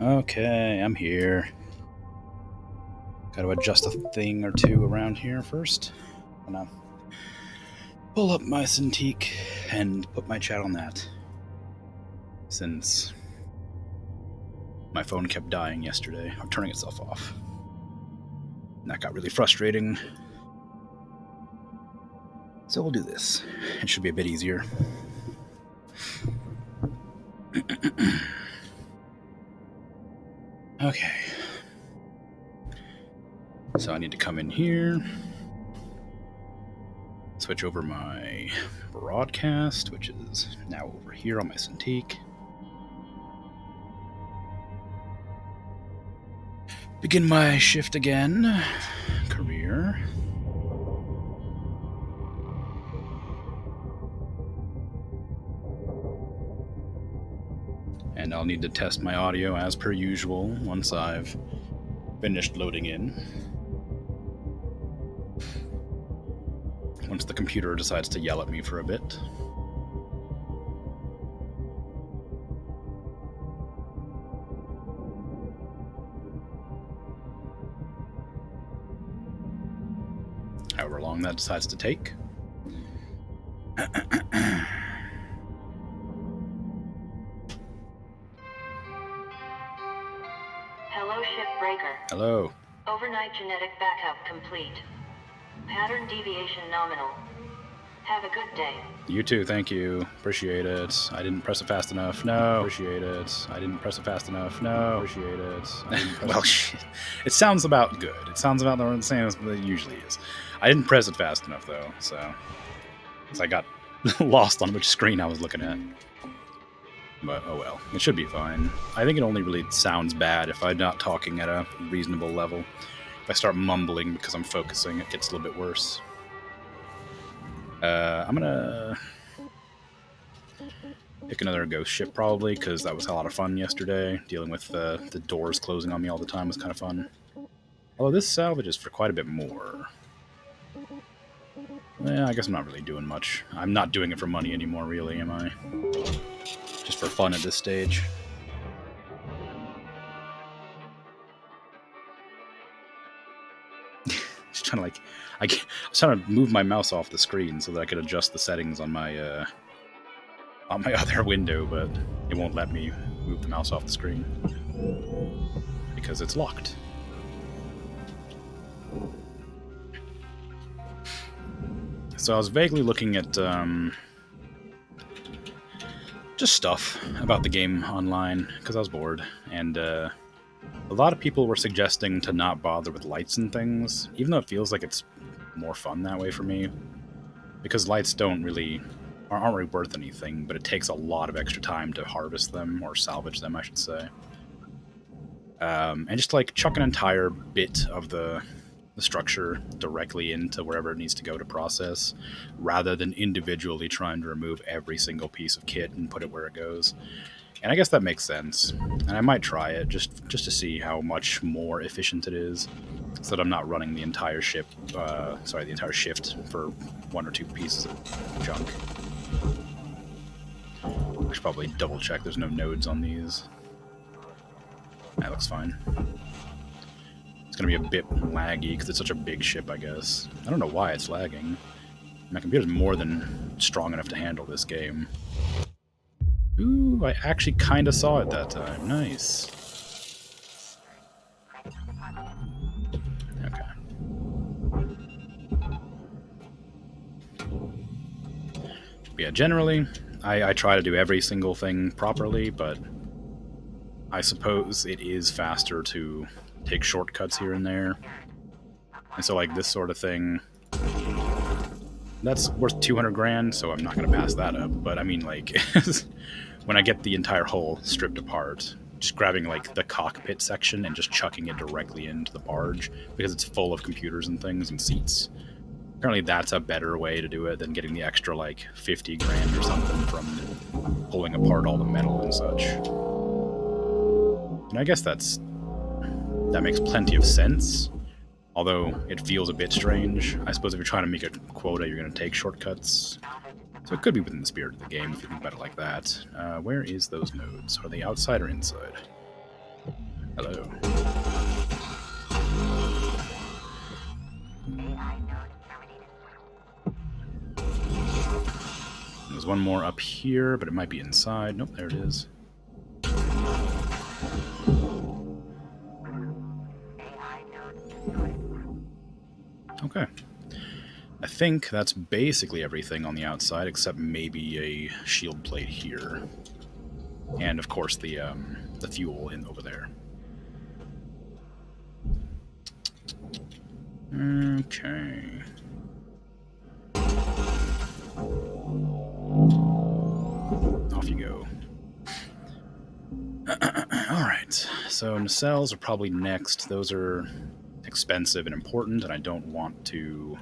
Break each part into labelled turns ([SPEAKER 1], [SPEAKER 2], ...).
[SPEAKER 1] Okay, I'm here. Got to adjust a thing or two around here first. I'm gonna pull up my Cintiq and put my chat on that, since my phone kept dying yesterday, or turning itself off. And that got really frustrating. So we'll do this. It should be a bit easier. Okay. So I need to come in here, switch over my broadcast, which is now over here on my Cintiq. Begin my shift again. Career. And I'll need to test my audio as per usual once I've finished loading in. Once the computer decides to yell at me for a bit. However long that decides to take.
[SPEAKER 2] Hello, Shipbreaker.
[SPEAKER 1] Hello.
[SPEAKER 2] Overnight genetic backup complete. Pattern deviation nominal. Have a good day.
[SPEAKER 1] You too, thank you. Appreciate it. I didn't press it fast enough. No. Appreciate it. I didn't press it fast enough. No. Appreciate it. Well, shit. It sounds about good. It sounds about the same as it usually is. I didn't press it fast enough, though, so I got lost on which screen I was looking at. But, oh well. It should be fine. I think it only really sounds bad if I'm not talking at a reasonable level. If I start mumbling because I'm focusing, it gets a little bit worse. I'm gonna pick another ghost ship probably, because that was a lot of fun yesterday. Dealing with the doors closing on me all the time was kind of fun. Although this salvages for quite a bit more. Yeah, I guess I'm not really doing much. I'm not doing it for money anymore, really, am I? Just for fun at this stage. Just trying to I was trying to move my mouse off the screen so that I could adjust the settings on my other window, but it won't let me move the mouse off the screen because it's locked. So I was vaguely looking at just stuff about the game online because I was bored, and a lot of people were suggesting to not bother with lights and things, even though it feels like it's more fun that way for me, because lights aren't really worth anything, but it takes a lot of extra time to harvest them, or salvage them, I should say. And just chuck an entire bit of the structure directly into wherever it needs to go to process, rather than individually trying to remove every single piece of kit and put it where it goes. And I guess that makes sense, and I might try it just to see how much more efficient it is, so that I'm not running the entire ship, the entire shift for one or two pieces of junk. I should probably double check there's no nodes on these. That looks fine. It's gonna be a bit laggy because it's such a big ship, I guess. I don't know why it's lagging. My computer's more than strong enough to handle this game. Ooh, I actually kind of saw it that time. Nice. Okay. But yeah, generally, I try to do every single thing properly, but I suppose it is faster to take shortcuts here and there. And so, this sort of thing, that's worth 200 grand, so I'm not going to pass that up. But I mean, when I get the entire hull stripped apart, just grabbing the cockpit section and just chucking it directly into the barge, because it's full of computers and things and seats. Apparently that's a better way to do it than getting the extra 50 grand or something from pulling apart all the metal and such. And I guess that makes plenty of sense, although it feels a bit strange. I suppose if you're trying to make a quota, you're going to take shortcuts. So it could be within the spirit of the game if you think about it like that. Where is those nodes? Are they outside or inside? Hello. There's one more up here, but it might be inside. Nope, there it is. Okay. I think that's basically everything on the outside, except maybe a shield plate here. And, of course, the fuel in over there. Okay. Off you go. Alright, so nacelles are probably next. Those are expensive and important, and I don't want to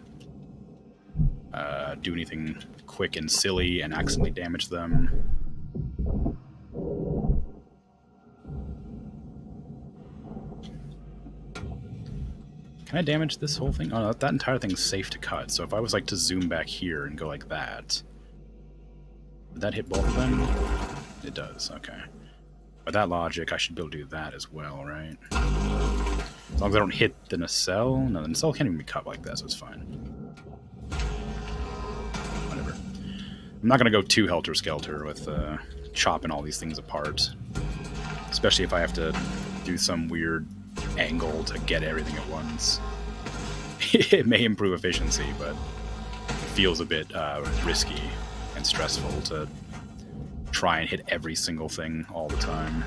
[SPEAKER 1] do anything quick and silly and accidentally damage them. Can I damage this whole thing? Oh, no, that entire thing's safe to cut, so if I was like to zoom back here and go like that, would that hit both of them? It does, okay. By that logic, I should be able to do that as well, right? As long as I don't hit the nacelle. No, the nacelle can't even be cut like that, so it's fine. Whatever. I'm not going to go too helter-skelter with chopping all these things apart. Especially if I have to do some weird angle to get everything at once. It may improve efficiency, but it feels a bit risky and stressful to try and hit every single thing all the time.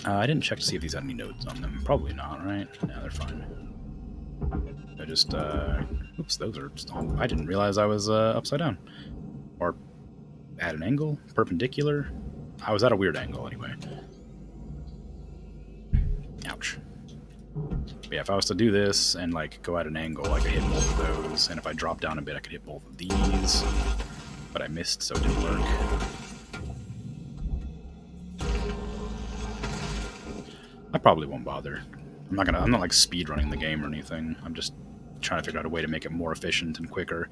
[SPEAKER 1] I didn't check to see if these had any nodes on them. Probably not, right? No, they're fine. They're just, oops, those are... I didn't realize I was upside down. Or at an angle? Perpendicular? I was at a weird angle, anyway. Ouch. But yeah, if I was to do this and, like, go at an angle, I could hit both of those. And if I drop down a bit, I could hit both of these. But I missed, so it didn't work. I probably won't bother. I'm not like speed running the game or anything. I'm just trying to figure out a way to make it more efficient and quicker.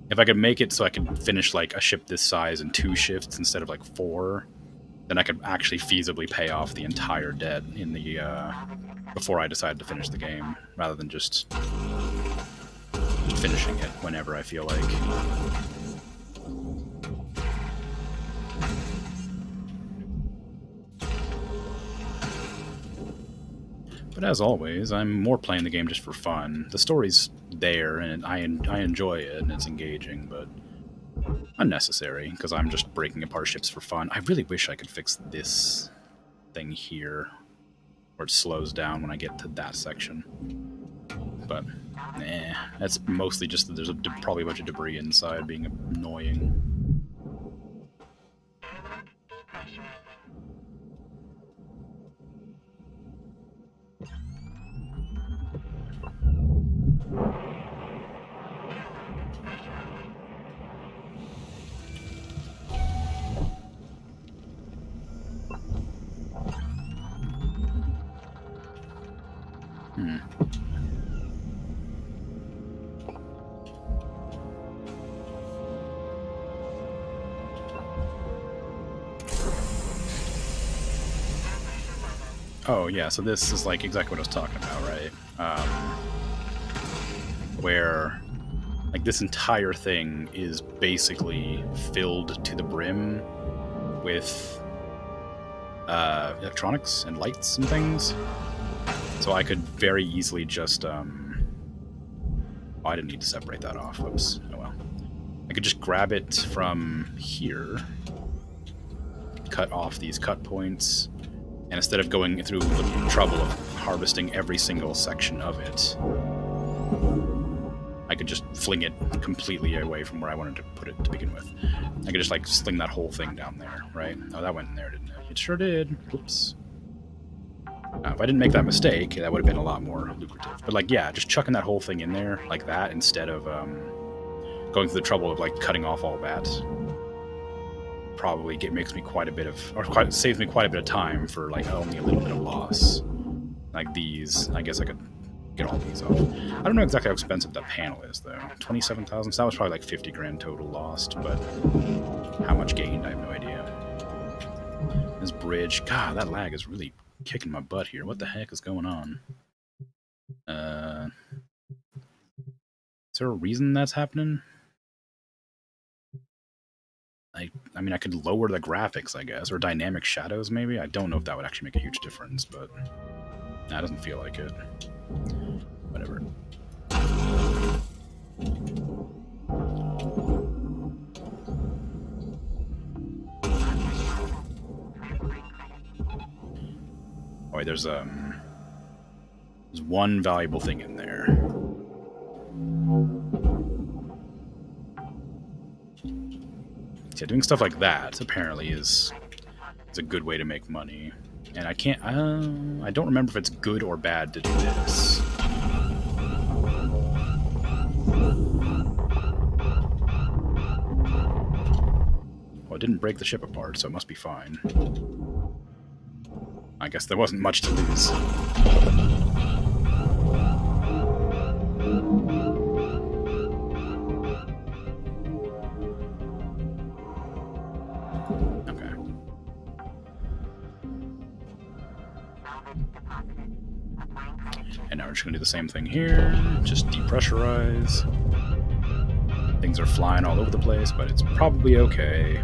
[SPEAKER 1] If I could make it so I could finish like a ship this size in 2 shifts instead of like 4, then I could actually feasibly pay off the entire debt in the before I decide to finish the game, rather than just finishing it whenever I feel like. But as always, I'm more playing the game just for fun. The story's there, and I enjoy it, and it's engaging, but unnecessary, because I'm just breaking apart ships for fun. I really wish I could fix this thing here, where it slows down when I get to that section. But, nah, that's mostly just that there's probably a bunch of debris inside being annoying. Oh, yeah, so this is like exactly what I was talking about, right? Where, like, this entire thing is basically filled to the brim with electronics and lights and things. So I could very easily just, oh, I didn't need to separate that off. Whoops. Oh well. I could just grab it from here, cut off these cut points, and instead of going through the trouble of harvesting every single section of it, I could just fling it completely away from where I wanted to put it to begin with. I could just, like, sling that whole thing down there, right? Oh, that went in there, didn't it? It sure did. Whoops. If I didn't make that mistake, that would have been a lot more lucrative. But, like, yeah, just chucking that whole thing in there like that instead of going through the trouble of, like, cutting off all that probably makes me quite a bit of, or saves me quite a bit of time for, like, only a little bit of loss. Like these, I guess I could get all these off. I don't know exactly how expensive that panel is, though. 27,000, so that was probably like 50 grand total lost, but how much gained, I have no idea. This bridge. God, that lag is really kicking my butt here. What the heck is going on? Is there a reason that's happening? I mean, I could lower the graphics, I guess, or dynamic shadows, maybe? I don't know if that would actually make a huge difference, but that doesn't feel like it. Whatever. Oh, wait, there's one valuable thing in there. Yeah, doing stuff like that apparently is a good way to make money. And I can't, I don't remember if it's good or bad to do this. Well, it didn't break the ship apart, so it must be fine. I guess there wasn't much to lose. Okay. And now we're just going to do the same thing here. Just depressurize. Things are flying all over the place, but it's probably okay.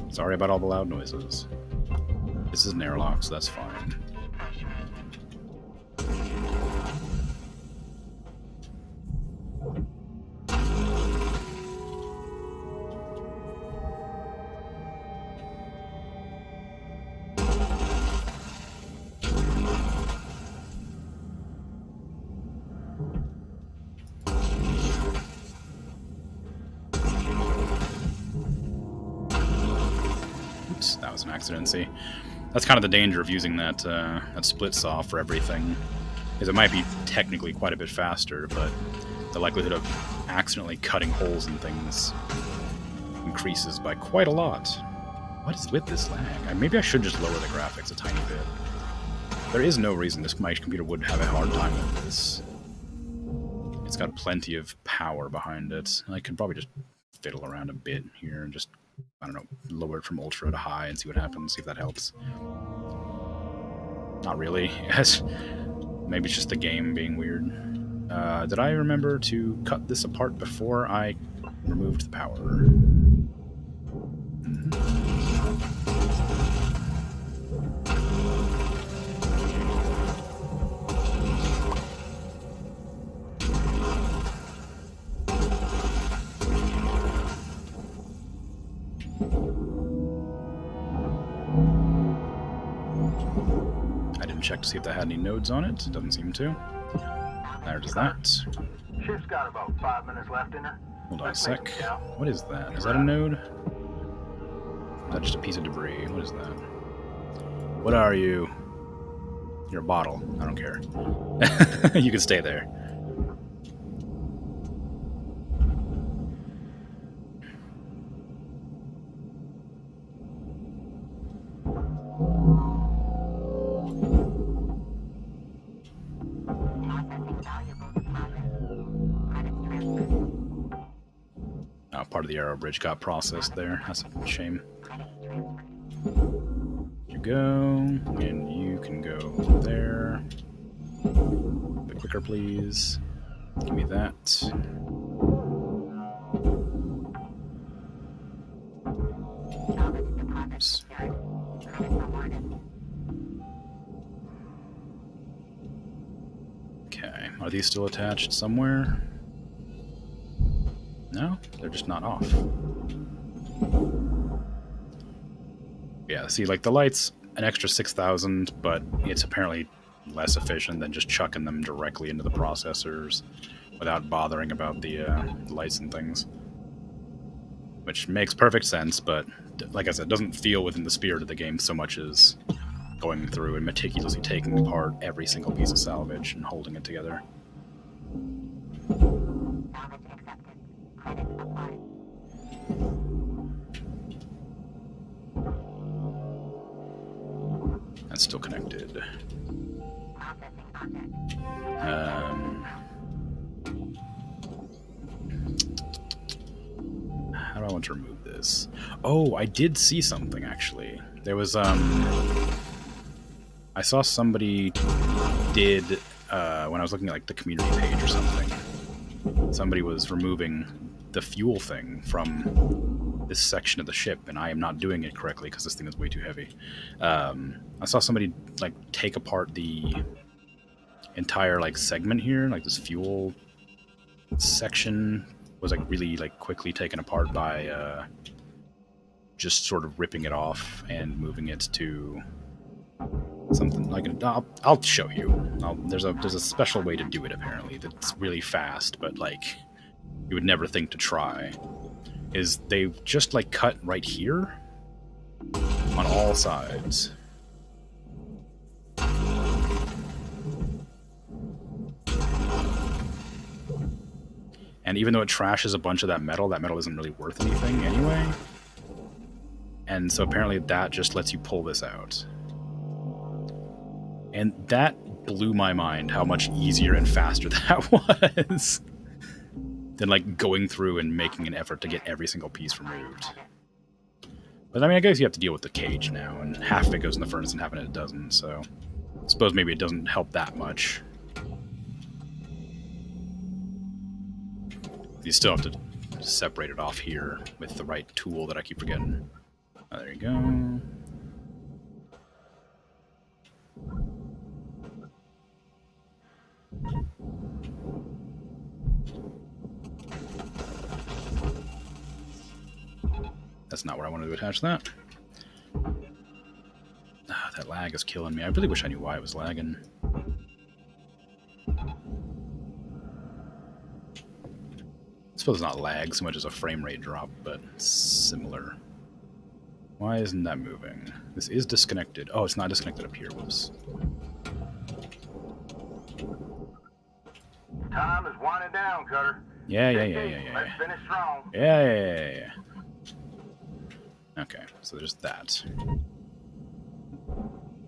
[SPEAKER 1] Sorry about all the loud noises. This is an airlock, so that's fine. Oops, that was an accident. See, that's kind of the danger of using that that split saw for everything, is it might be technically quite a bit faster, but the likelihood of accidentally cutting holes in things increases by quite a lot. What is with this lag? Maybe I should just lower the graphics a tiny bit. There is no reason my computer would have a hard time with this. It's got plenty of power behind it. I could probably just fiddle around a bit here and just, I don't know, lower it from ultra to high and see what happens, see if that helps. Not really. Yes. Maybe it's just the game being weird. Did I remember to cut this apart before I removed the power? I didn't check to see if that had any nodes on it. It doesn't seem to. There does that.
[SPEAKER 3] Ship's got about 5 minutes left in her.
[SPEAKER 1] Hold on a sec. What is that? Is that a node? Is that just a piece of debris? What is that? What are you? You're a bottle. I don't care. You can stay there. Oh, part of the aero bridge got processed there. That's a shame. You go, and you can go there. A bit quicker, please. Give me that. Oops. Okay, are these still attached somewhere? No, they're just not off. Yeah, see, like the light's an extra 6,000, but it's apparently less efficient than just chucking them directly into the processors without bothering about the lights and things. Which makes perfect sense, but like I said, doesn't feel within the spirit of the game so much as going through and meticulously taking apart every single piece of salvage and holding it together. That's still connected. How do I want to remove this? this. Oh, I did see something, actually. There was, I saw somebody did, when I was looking at, like, the community page or something, somebody was removing the fuel thing from this section of the ship, and I am not doing it correctly because this thing is way too heavy. I saw somebody, like, take apart the entire, like, segment here, like this fuel section was, like, really, like, quickly taken apart by just sort of ripping it off and moving it to something like I'll show you. There's a special way to do it, apparently, that's really fast, but, like, you would never think to try. Is they've just, like, cut right here on all sides. And even though it trashes a bunch of that metal isn't really worth anything anyway. And so apparently that just lets you pull this out. And that blew my mind how much easier and faster that was than, like, going through and making an effort to get every single piece removed. But I mean, I guess you have to deal with the cage now, and half of it goes in the furnace and half of it doesn't, so I suppose maybe it doesn't help that much. You still have to separate it off here with the right tool that I keep forgetting. Oh, there you go. That's not where I wanted to attach that. Ah, that lag is killing me. I really wish I knew why it was lagging. I suppose it's not lag so much as a frame rate drop, but similar. Why isn't that moving? This is disconnected. Oh, it's not disconnected up here. Whoops.
[SPEAKER 3] Time is winding down, Cutter.
[SPEAKER 1] Yeah.
[SPEAKER 3] Let's finish strong.
[SPEAKER 1] Yeah. Okay, so there's that.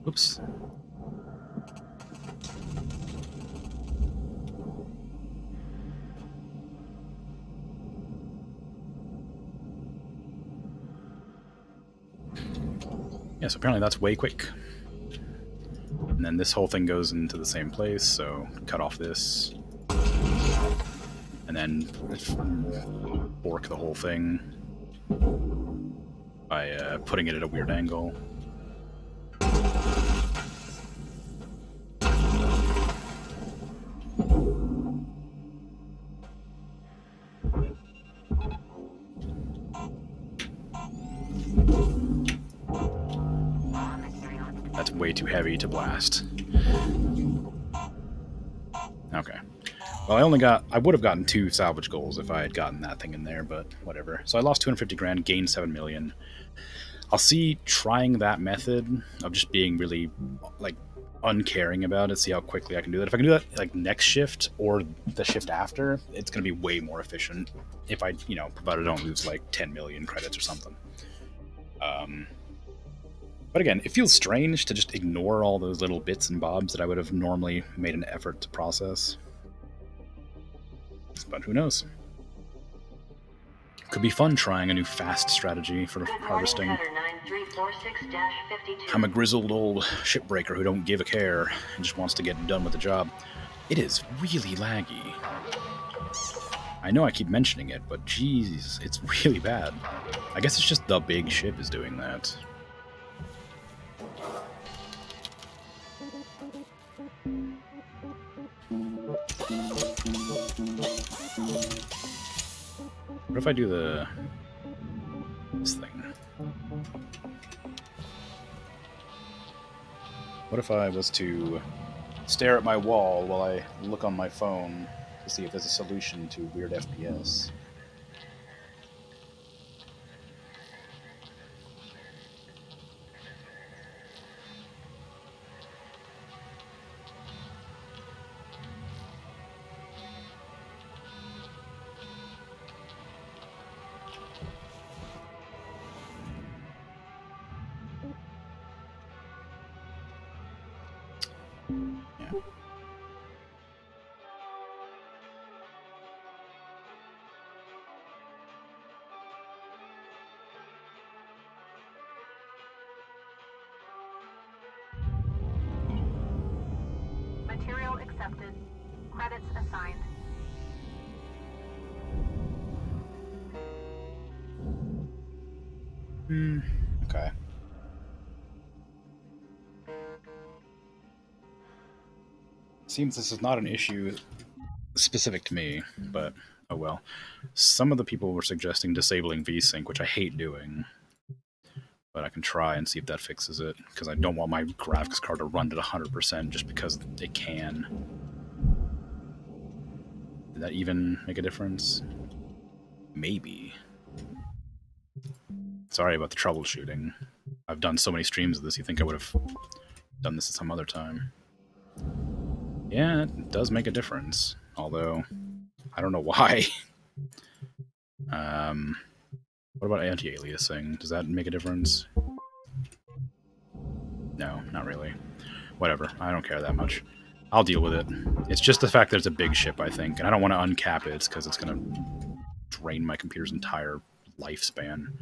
[SPEAKER 1] Oops. Yeah, so apparently that's way quick. And then this whole thing goes into the same place, so cut off this. And then fork the whole thing by putting it at a weird angle. That's way too heavy to blast. Okay. Well, I would have gotten 2 salvage goals if I had gotten that thing in there, but whatever. So I lost 250 grand, gained 7 million. I'll see trying that method of just being really, like, uncaring about it, see how quickly I can do that. If I can do that, like, next shift or the shift after, it's going to be way more efficient if I, provided I don't lose, like, 10 million credits or something. But again, it feels strange to just ignore all those little bits and bobs that I would have normally made an effort to process. But who knows? Could be fun trying a new fast strategy for harvesting. I'm a grizzled old shipbreaker who don't give a care and just wants to get done with the job. It is really laggy. I know I keep mentioning it, but geez, it's really bad. I guess it's just the big ship is doing that. What if I do this thing? What if I was to stare at my wall while I look on my phone to see if there's a solution to weird FPS? Yeah.
[SPEAKER 4] accepted. Credits assigned.
[SPEAKER 1] Okay. Seems this is not an issue specific to me, but oh well. Some of the people were suggesting disabling VSync, which I hate doing. But I can try and see if that fixes it, because I don't want my graphics card to run at 100% just because it can. Did that even make a difference? Maybe. Sorry about the troubleshooting. I've done so many streams of this, you think I would have done this at some other time. Yeah, it does make a difference, although I don't know why. What about anti-aliasing? Does that make a difference? No, not really. Whatever, I don't care that much. I'll deal with it. It's just the fact that it's a big ship, I think, and I don't want to uncap it because it's going to drain my computer's entire lifespan.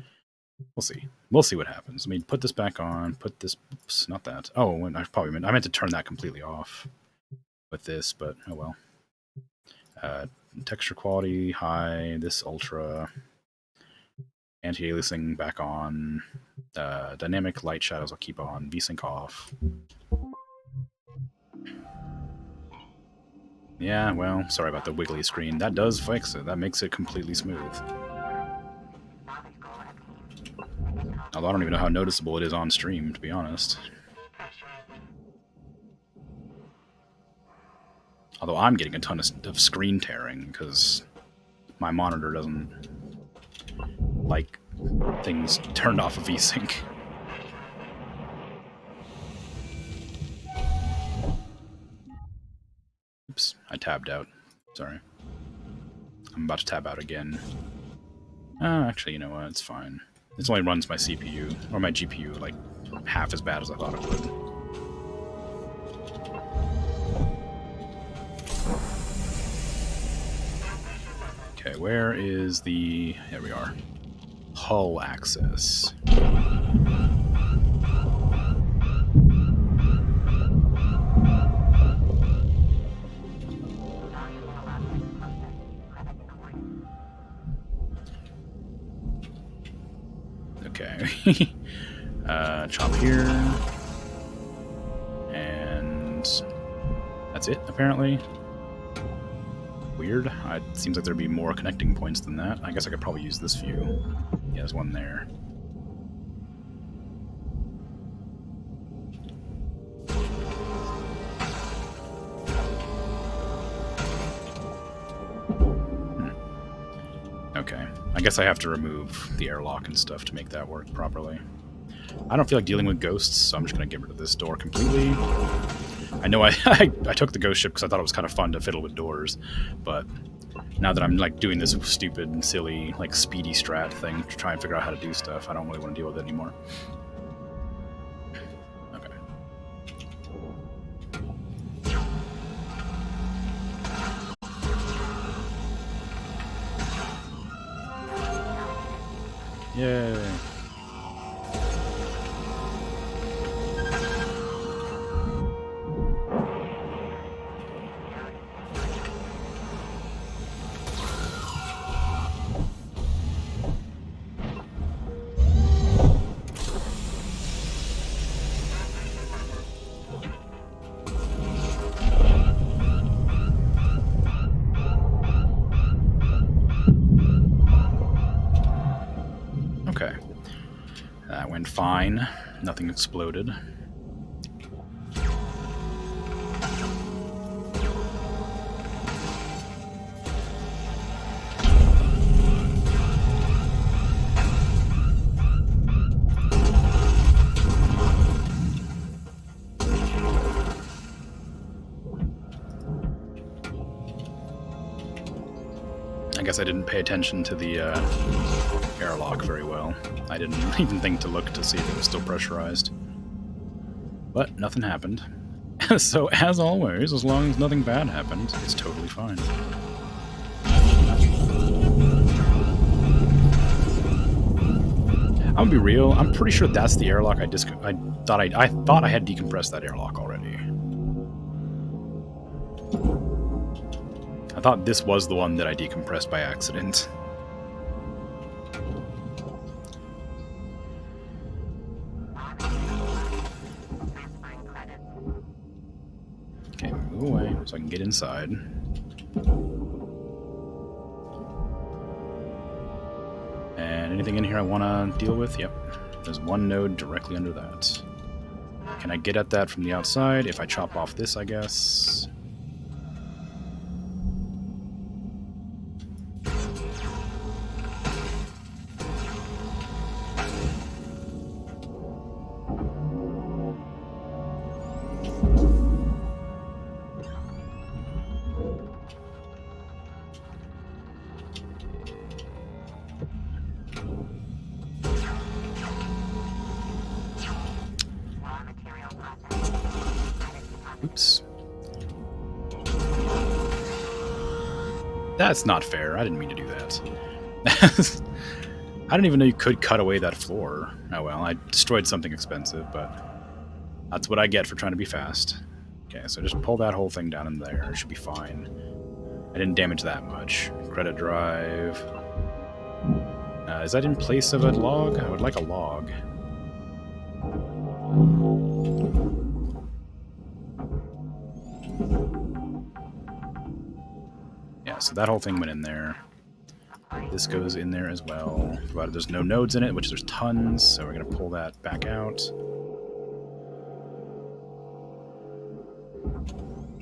[SPEAKER 1] We'll see. We'll see what happens. I mean, put this back on, put this... Oops, not that. Oh, I meant to turn that completely off with this, but oh well. Texture quality, high, this ultra... Anti-aliasing back on. Dynamic light shadows I'll keep on. VSync off. Yeah, well, sorry about the wiggly screen. That does fix it. That makes it completely smooth. Although I don't even know how noticeable it is on stream, to be honest. Although I'm getting a ton of screen tearing, because my monitor doesn't like things turned off of VSync. Oops, I tabbed out. Sorry. I'm about to tab out again. Actually, you know what? It's fine. This only runs my CPU, or my GPU, like, half as bad as I thought it would. Okay, where is the... There we are. Hull access. Okay. Chop here. And that's it, apparently. Weird. It seems like there'd be more connecting points than that. I guess I could probably use this view. Yeah, there's one there. Okay. I guess I have to remove the airlock and stuff to make that work properly. I don't feel like dealing with ghosts, so I'm just going to get rid of this door completely. I know I took the ghost ship because I thought it was kind of fun to fiddle with doors, but now that I'm like doing this stupid and silly like speedy strat thing to try and figure out how to do stuff, I don't really want to deal with it anymore. Okay. Yay. Okay. That went fine. Nothing exploded. I guess I didn't pay attention to the airlock very well. I didn't even think to look to see if it was still pressurized. But nothing happened. So, as always, as long as nothing bad happened, it's totally fine. I'm gonna be real, I'm pretty sure that's the airlock I thought I had decompressed that airlock already. thought this was the one that I decompressed by accident. Okay, move away so I can get inside. And anything in here I want to deal with? Yep. There's one node directly under that. Can I get at that from the outside? If I chop off this, I guess. Oops. That's not fair. I didn't mean to do that. I didn't even know you could cut away that floor. Oh well, I destroyed something expensive, but that's what I get for trying to be fast. Okay, so just pull that whole thing down in there. It should be fine. I didn't damage that much. Credit drive. Is that in place of a log? I would like a log. Yeah, so that whole thing went in there. This goes in there as well, provided there's no nodes in it, which there's tons, so we're going to pull that back out.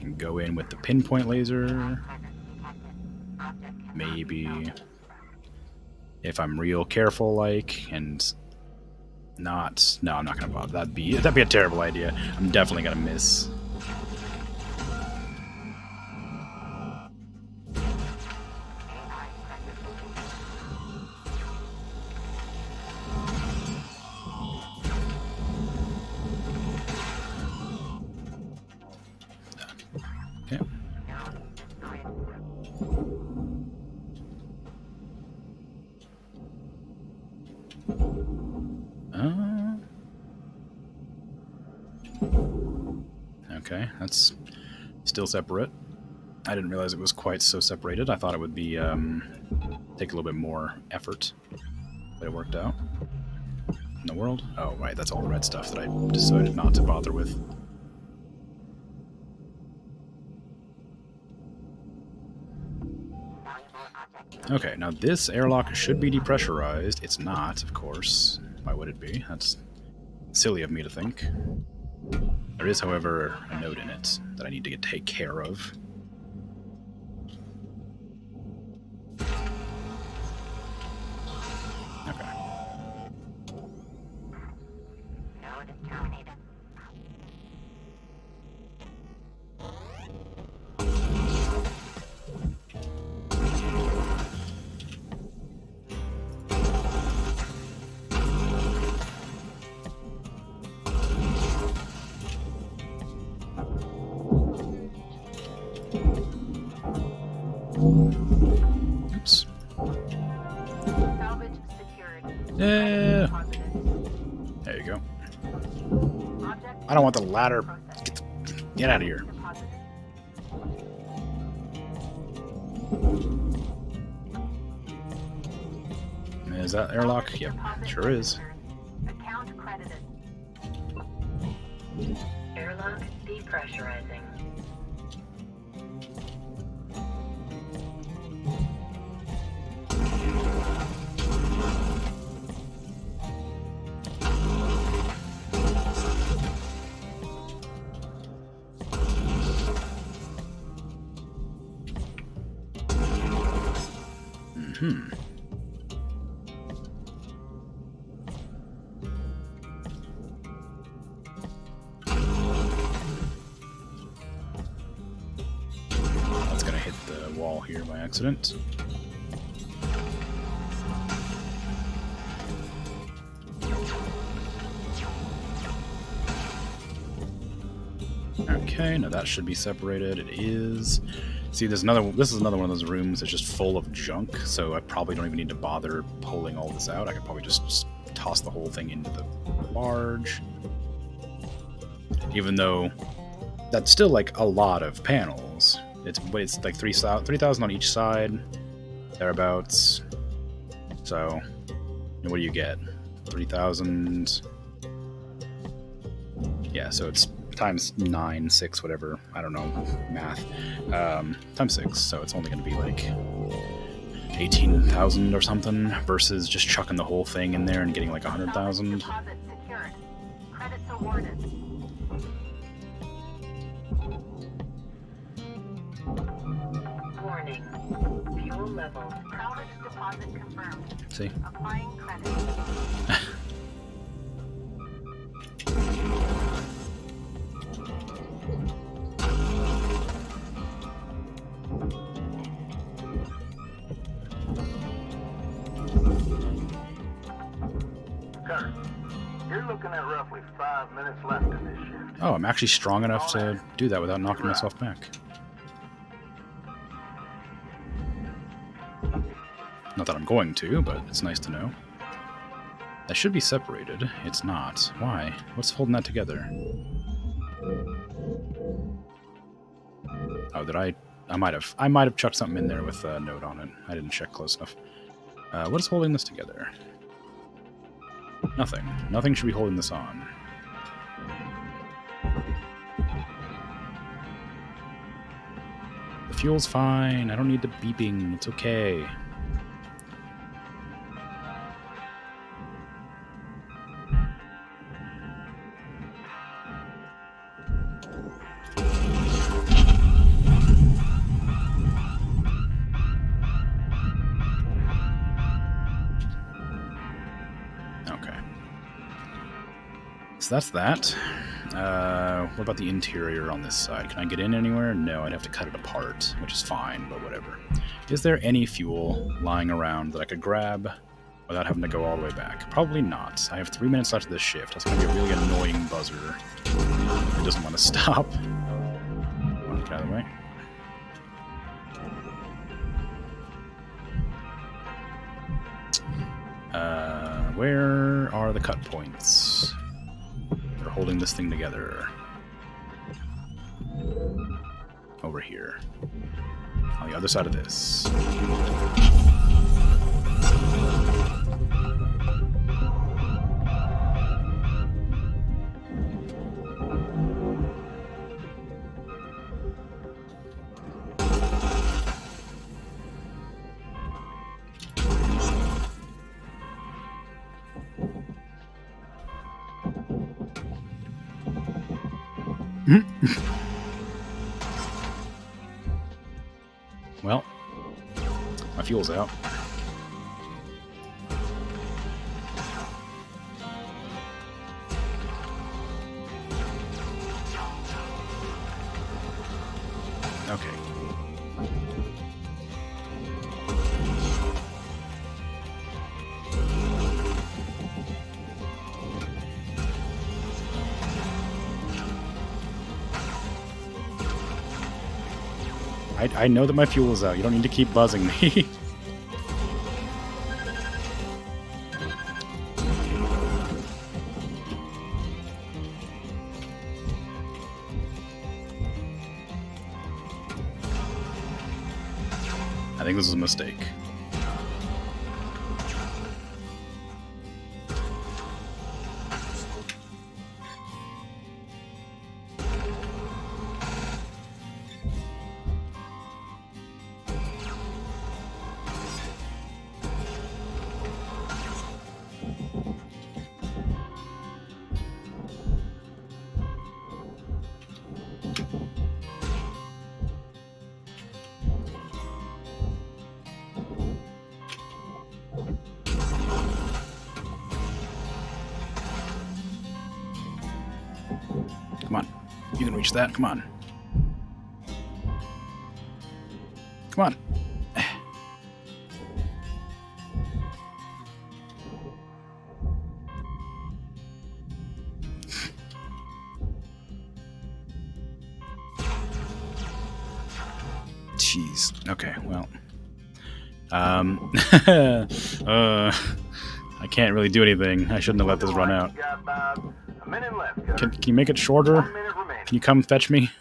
[SPEAKER 1] And go in with the pinpoint laser. Maybe. If I'm real careful, like, and not... No, I'm not going to bother. That'd be a terrible idea. I'm definitely going to miss. Okay. Okay, that's still separate. I didn't realize it was quite so separated. I thought it would be take a little bit more effort, but it worked out. In the world? Oh, right, that's all the red stuff that I decided not to bother with. Okay, now this airlock should be depressurized. It's not, of course. Why would it be? That's silly of me to think. There is, however, a node in it that I need to take care of. Okay.
[SPEAKER 4] Node terminated.
[SPEAKER 1] Oops.
[SPEAKER 4] Salvage secured.
[SPEAKER 1] Yeah.
[SPEAKER 4] Positive.
[SPEAKER 1] There you go.
[SPEAKER 4] Object
[SPEAKER 1] I don't want the ladder.
[SPEAKER 4] processed.
[SPEAKER 1] Get out of here.
[SPEAKER 4] Deposited.
[SPEAKER 1] Is that airlock? Yep,
[SPEAKER 4] Deposit
[SPEAKER 1] sure is.
[SPEAKER 4] registered. Account credited.
[SPEAKER 2] Airlock depressurizing.
[SPEAKER 1] Hmm. That's gonna hit the wall here by accident. Okay, now that should be separated. It is. See, this is another one of those rooms that's just full of junk, so I probably don't even need to bother pulling all this out. I could probably just toss the whole thing into the barge. Even though that's still like a lot of panels. It's like 3,000 on each side, thereabouts. So, what do you get? 3,000. Yeah, so it's times 9, 6, whatever. I don't know math. Times 6, so it's only going to be like 18,000 or something versus just chucking the whole thing in there and getting like 100,000.
[SPEAKER 4] Deposit secured. Credits awarded.
[SPEAKER 2] Warning. Fuel levels.
[SPEAKER 4] Salvage deposit confirmed.
[SPEAKER 1] See?
[SPEAKER 4] Applying credit.
[SPEAKER 3] Cutter, you're looking at roughly 5 minutes left in this shift.
[SPEAKER 1] Oh, I'm actually strong enough to do that without knocking myself back. Not that I'm going to, but it's nice to know. That should be separated. It's not. Why? What's holding that together? Oh, did I might have chucked something in there with a note on it. I didn't check close enough. What is holding this together? Nothing. Nothing should be holding this on. The fuel's fine. I don't need the beeping. It's okay. So that's that. What about the interior on this side? Can I get in anywhere? No, I'd have to cut it apart, which is fine, but whatever. Is there any fuel lying around that I could grab without having to go all the way back? Probably not. I have 3 minutes left of this shift. That's going to be a really annoying buzzer. It doesn't want to stop. I'll get out of the way. Where are the cut points? They're holding this thing together. Over here. On the other side of this. Well, my fuel's out. Okay. I know that my fuel is out. You don't need to keep buzzing me. I think this is a mistake. Come on. You can reach that. Come on. Come on. Jeez. Okay, well. I can't really do anything. I shouldn't have let this run out.
[SPEAKER 3] You got about a minute left, Cutter.
[SPEAKER 1] Can you make it shorter?
[SPEAKER 3] 1 minute remaining.
[SPEAKER 1] Can you come fetch me?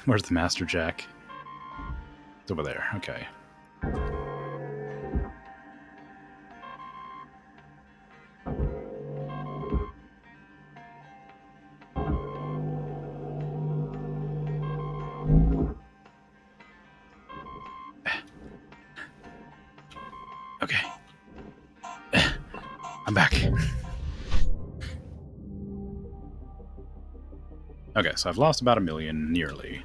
[SPEAKER 1] Where's the master jack? It's over there. Okay. Okay. I'm back. Okay, so I've lost about $1 million, nearly.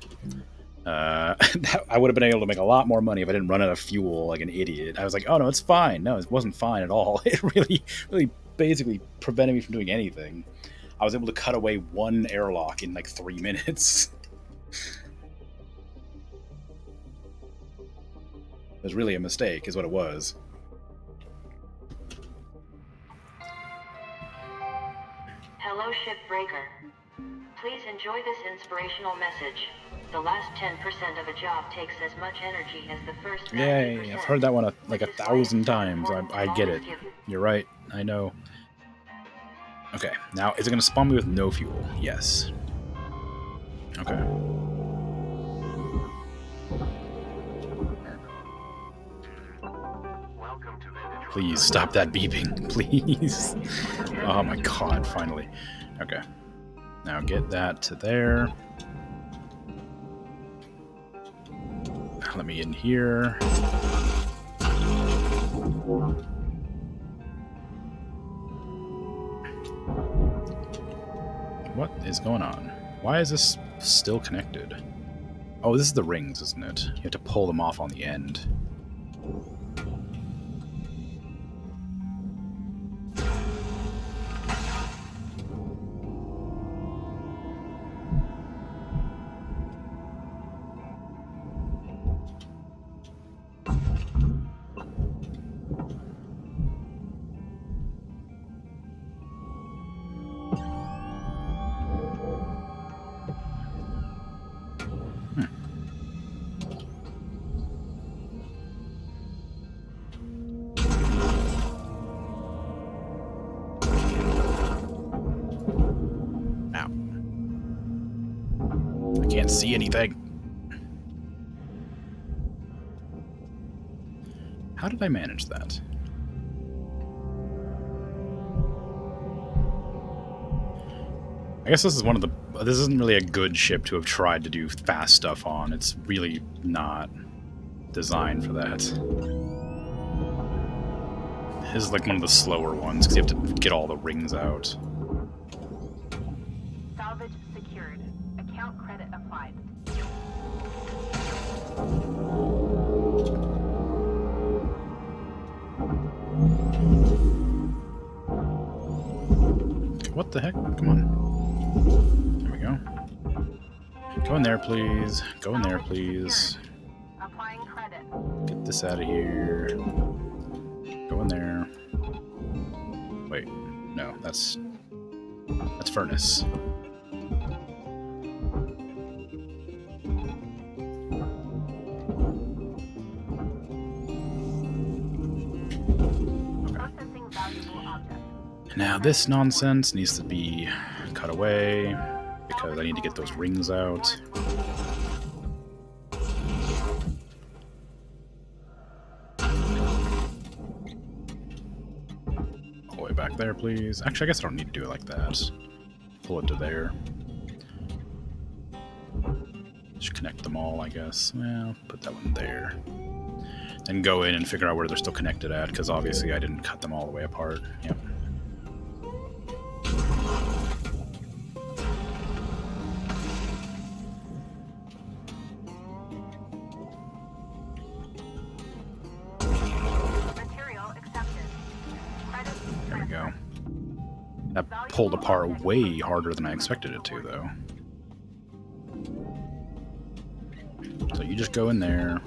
[SPEAKER 1] I would have been able to make a lot more money if I didn't run out of fuel like an idiot. I was like, oh no, it's fine. No, it wasn't fine at all. It really basically prevented me from doing anything. I was able to cut away one airlock in like 3 minutes. It was really a mistake, is what it was.
[SPEAKER 2] Hello, Shipbreaker. Please enjoy this inspirational message. The last 10% of a job takes as much energy as the first 90%.
[SPEAKER 1] Yay, I've heard that one like 1,000 times. I get it. You're right. I know. Okay, now is it going to spawn me with no fuel? Yes. Okay. Please stop that beeping. Please. Oh my god, finally. Okay. Now get that to there. Let me in here. What is going on? Why is this still connected? Oh, this is the rings, isn't it? You have to pull them off on the end. Can't see anything. How did I manage that? I guess this is one of the... This isn't really a good ship to have tried to do fast stuff on. It's really not designed for that. This is like one of the slower ones, because you have to get all the rings out.
[SPEAKER 4] Salvage secured. Account credit applied.
[SPEAKER 1] What the heck? Come on. There we go. Go in there, please. Go in there, please.
[SPEAKER 4] Applying credit.
[SPEAKER 1] Get this out of here. Go in there. Wait. No, that's furnace.
[SPEAKER 4] Processing valuable object.
[SPEAKER 1] Now this nonsense needs to be cut away because I need to get those rings out. All the way back there, please. Actually, I guess I don't need to do it like that. Pull it to there. Just connect them all, I guess. Well, put that one there. Then go in and figure out where they're still connected at, because obviously I didn't cut them all the way apart. Yep.
[SPEAKER 4] Material accepted. Credit.
[SPEAKER 1] There we go. That pulled apart way harder than I expected it to, though. So you just go in there.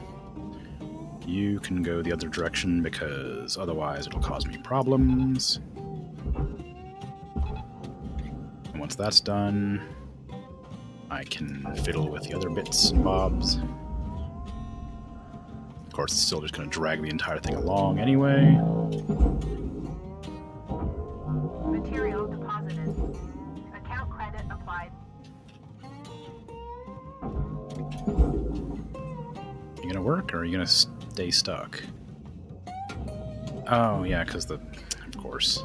[SPEAKER 1] You can go the other direction because otherwise it'll cause me problems. Once that's done, I can fiddle with the other bits and bobs. Of course, it's still just going to drag the entire thing along anyway.
[SPEAKER 4] Material deposited. Account credit applied.
[SPEAKER 1] You gonna work, or are you gonna stay stuck? Oh, yeah, because of course.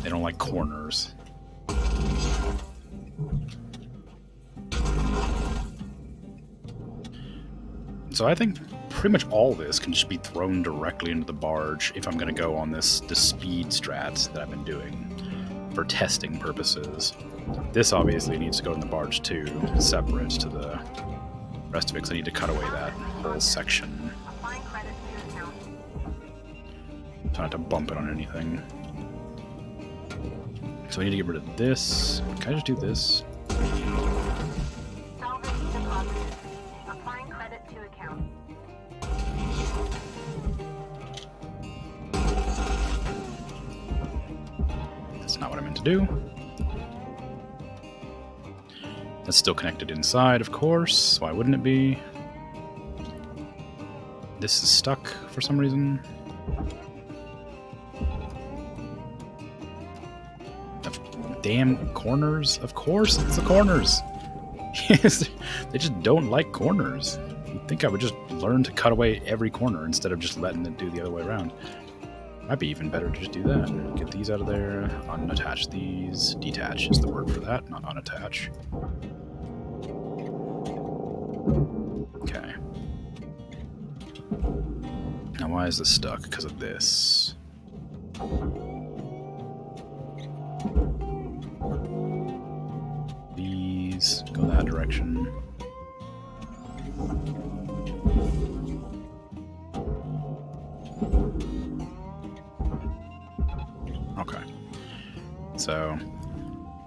[SPEAKER 1] They don't like corners. So I think pretty much all this can just be thrown directly into the barge if I'm going to go on this speed strat that I've been doing for testing purposes. This obviously needs to go in the barge too, separate to the rest of it, because I need to cut away that whole section.
[SPEAKER 4] Applying credit to account.
[SPEAKER 1] So I don't have to bump it on anything. So I need to get rid of this. Can I just do this?
[SPEAKER 4] Salvage deposited. Applying credit to account.
[SPEAKER 1] That's not what I meant to do. That's still connected inside, of course. Why wouldn't it be? This is stuck for some reason. Damn corners. Of course, it's the corners. They just don't like corners. You'd think I would just learn to cut away every corner instead of just letting it do the other way around. Might be even better to just do that. Get these out of there, unattach these. Detach is the word for that, not unattach. Okay. Now why is this stuck? Because of this. These go that direction. Okay. So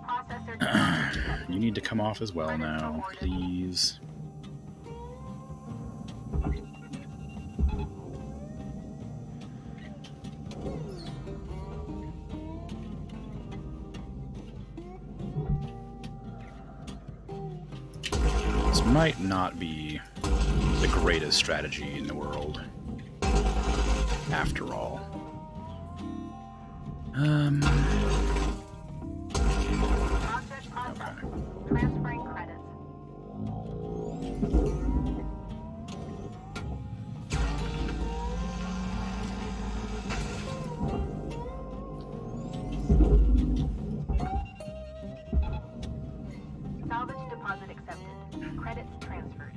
[SPEAKER 4] Processor.
[SPEAKER 1] you need to come off as well now, please. This might not be the greatest strategy in the world, after all.
[SPEAKER 4] Object processed.
[SPEAKER 1] Okay.
[SPEAKER 4] Transferring credits. Salvage deposit accepted. Credits transferred.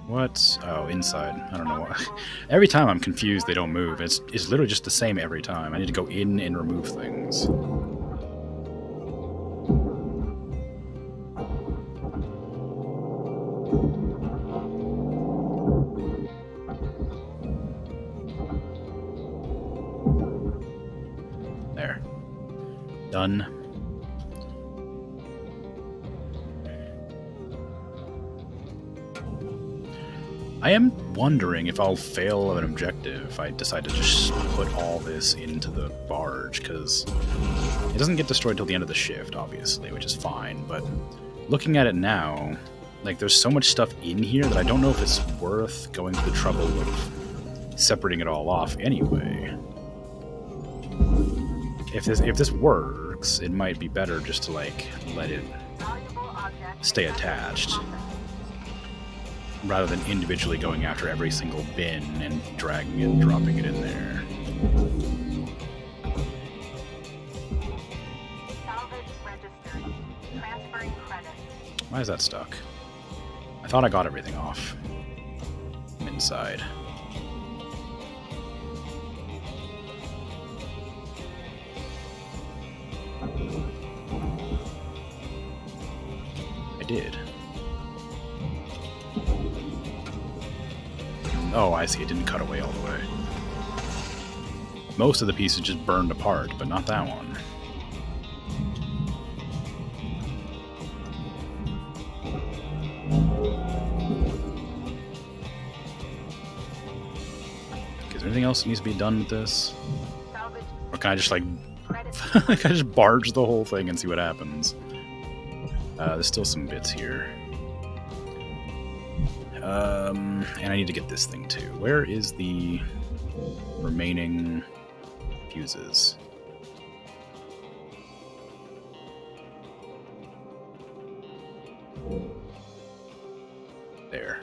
[SPEAKER 1] What? Oh, inside. I don't know why. Every time I'm confused, they don't move. It's literally just the same every time. I need to go in and remove things. There. Done. I am wondering if I'll fail an objective if I decide to just put all this into the barge, because it doesn't get destroyed till the end of the shift, obviously, which is fine, but looking at it now, like, there's so much stuff in here that I don't know if it's worth going to the trouble of separating it all off anyway. If this works, it might be better just to, like, let it
[SPEAKER 4] Valuable object.
[SPEAKER 1] stay attached, rather than individually going after every single bin and dragging it and dropping it in there.
[SPEAKER 4] Salvage registered. Transferring credits.
[SPEAKER 1] Why is that stuck? I thought I got everything off. I'm inside. I did. Oh, I see. It didn't cut away all the way. Most of the pieces just burned apart, but not that one. Okay, is there anything else that needs to be done with this?
[SPEAKER 4] Salvage.
[SPEAKER 1] Or can I just, like,
[SPEAKER 4] Credits
[SPEAKER 1] move. Like, I just barge the whole thing and see what happens. There's still some bits here. And I need to get this thing too. Where is the remaining fuses? There.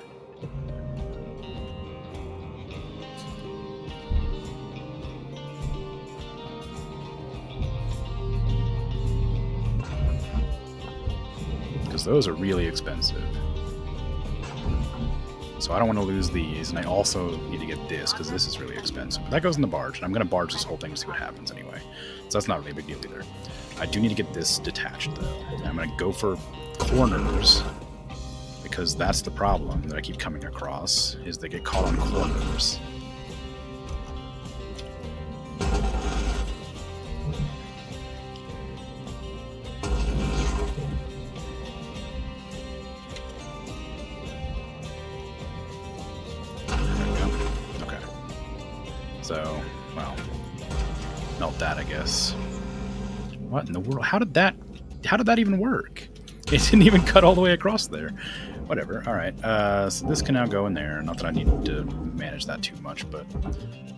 [SPEAKER 1] Because those are really expensive. So I don't want to lose these, and I also need to get this, because this is really expensive. That goes in the barge, and I'm going to barge this whole thing to see what happens anyway. So that's not really a big deal either. I do need to get this detached, though. And I'm going to go for corners, because that's the problem that I keep coming across, is they get caught on corners. So, well, melt that, I guess. What in the world? How did that even work? It didn't even cut all the way across there. Whatever. All right. So this can now go in there. Not that I need to manage that too much, but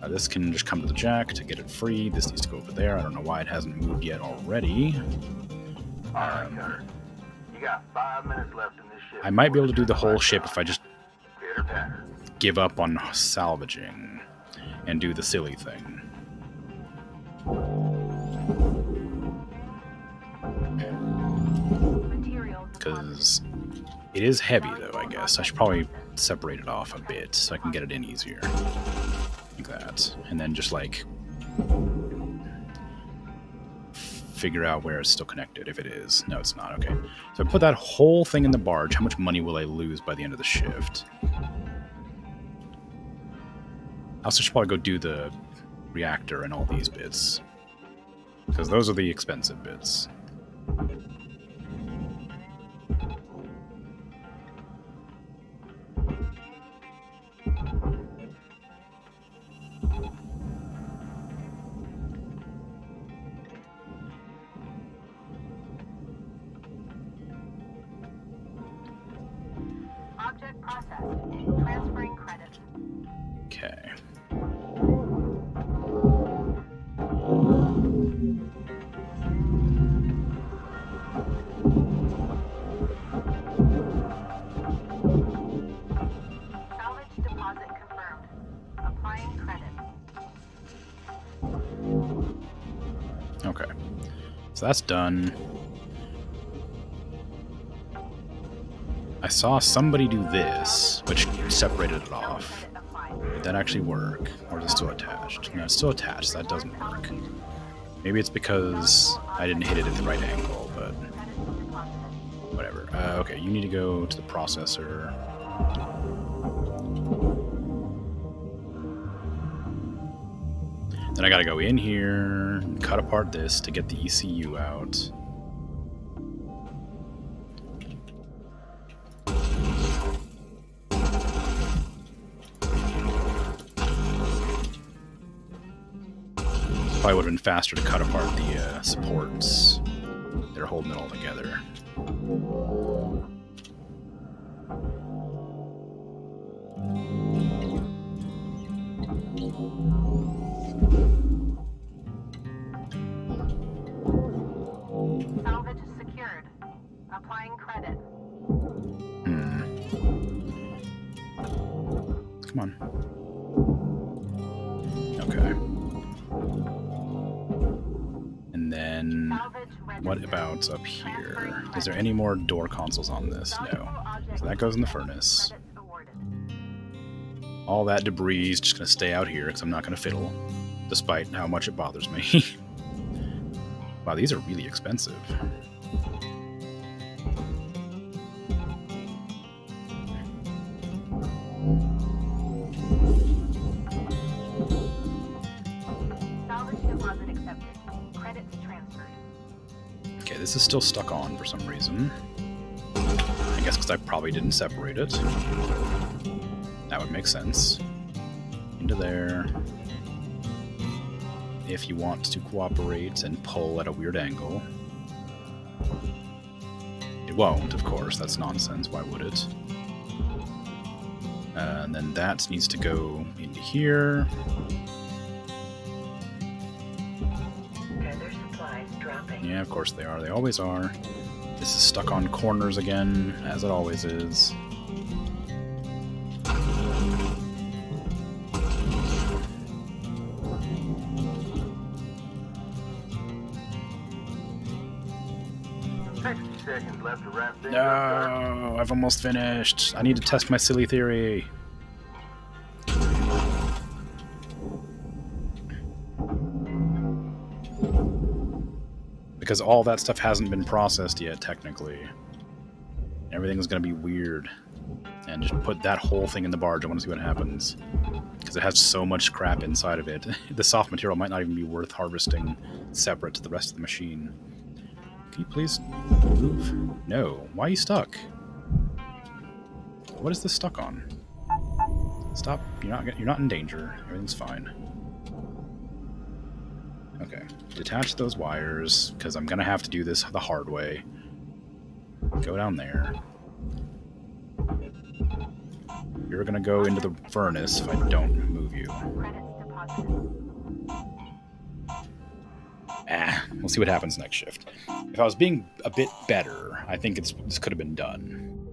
[SPEAKER 1] this can just come to the jack to get it free. This needs to go over there. I don't know why it hasn't moved yet already.
[SPEAKER 3] All right, Gunner. You got 5 minutes left in this ship.
[SPEAKER 1] I might be able to do the whole ship if I just
[SPEAKER 3] Pitter-patter.
[SPEAKER 1] give up on salvaging and do the silly thing. Because it is heavy, though, I guess. I should probably separate it off a bit so I can get it in easier. Like that. And then just, like, figure out where it's still connected, if it is. No, it's not. Okay. So I put that whole thing in the barge. How much money will I lose by the end of the shift? I also should probably go do the reactor and all these bits. Because those are the expensive bits.
[SPEAKER 4] Object processed. Transferring credits.
[SPEAKER 1] Okay.
[SPEAKER 4] Salvage deposit confirmed. Applying credit.
[SPEAKER 1] Okay. So that's done. I saw somebody do this, which separated it off. Did that actually work? Or is it still attached? No, it's still attached, so that doesn't work. Maybe it's because I didn't hit it at the right angle, but whatever. Okay, you need to go to the processor. Then I gotta go in here, and cut apart this to get the ECU out. Probably would have been faster to cut apart the supports. They're holding it all together.
[SPEAKER 4] Salvage secured. Applying credit.
[SPEAKER 1] Come on. Okay. And then, what about up here? Is there any more door consoles on this? No. So that goes in the furnace. All that debris is just going to stay out here because I'm not going to fiddle, despite how much it bothers me. Wow, these are really expensive.
[SPEAKER 4] Salvage deposit accepted. Credits transferred.
[SPEAKER 1] Okay, this is still stuck on for some reason. I guess because I probably didn't separate it. That would make sense. Into there. if you want to cooperate and pull at a weird angle. It won't, of course. That's nonsense. Why would it? And then that needs to go into here.
[SPEAKER 2] Tether supplies dropping.
[SPEAKER 1] Yeah, of course they are. They always are. This is stuck on corners again, as it always is.
[SPEAKER 3] Seconds left to wrap things up,
[SPEAKER 1] No, I've almost finished. I need to test my silly theory. Because all that stuff hasn't been processed yet, technically. Everything's gonna be weird. And just put that whole thing in the barge. I want to see what happens. Because it has so much crap inside of it. The soft material might not even be worth harvesting separate to the rest of the machine. Can you please move? No. Why are you stuck? What is this stuck on? Stop. You're not in danger. Everything's fine. Okay. Detach those wires, because I'm gonna have to do this the hard way. Go down there. You're gonna go into the furnace if I don't move you.
[SPEAKER 4] Credits deposited.
[SPEAKER 1] We'll see what happens next shift. If I was being a bit better, I think this could have been done.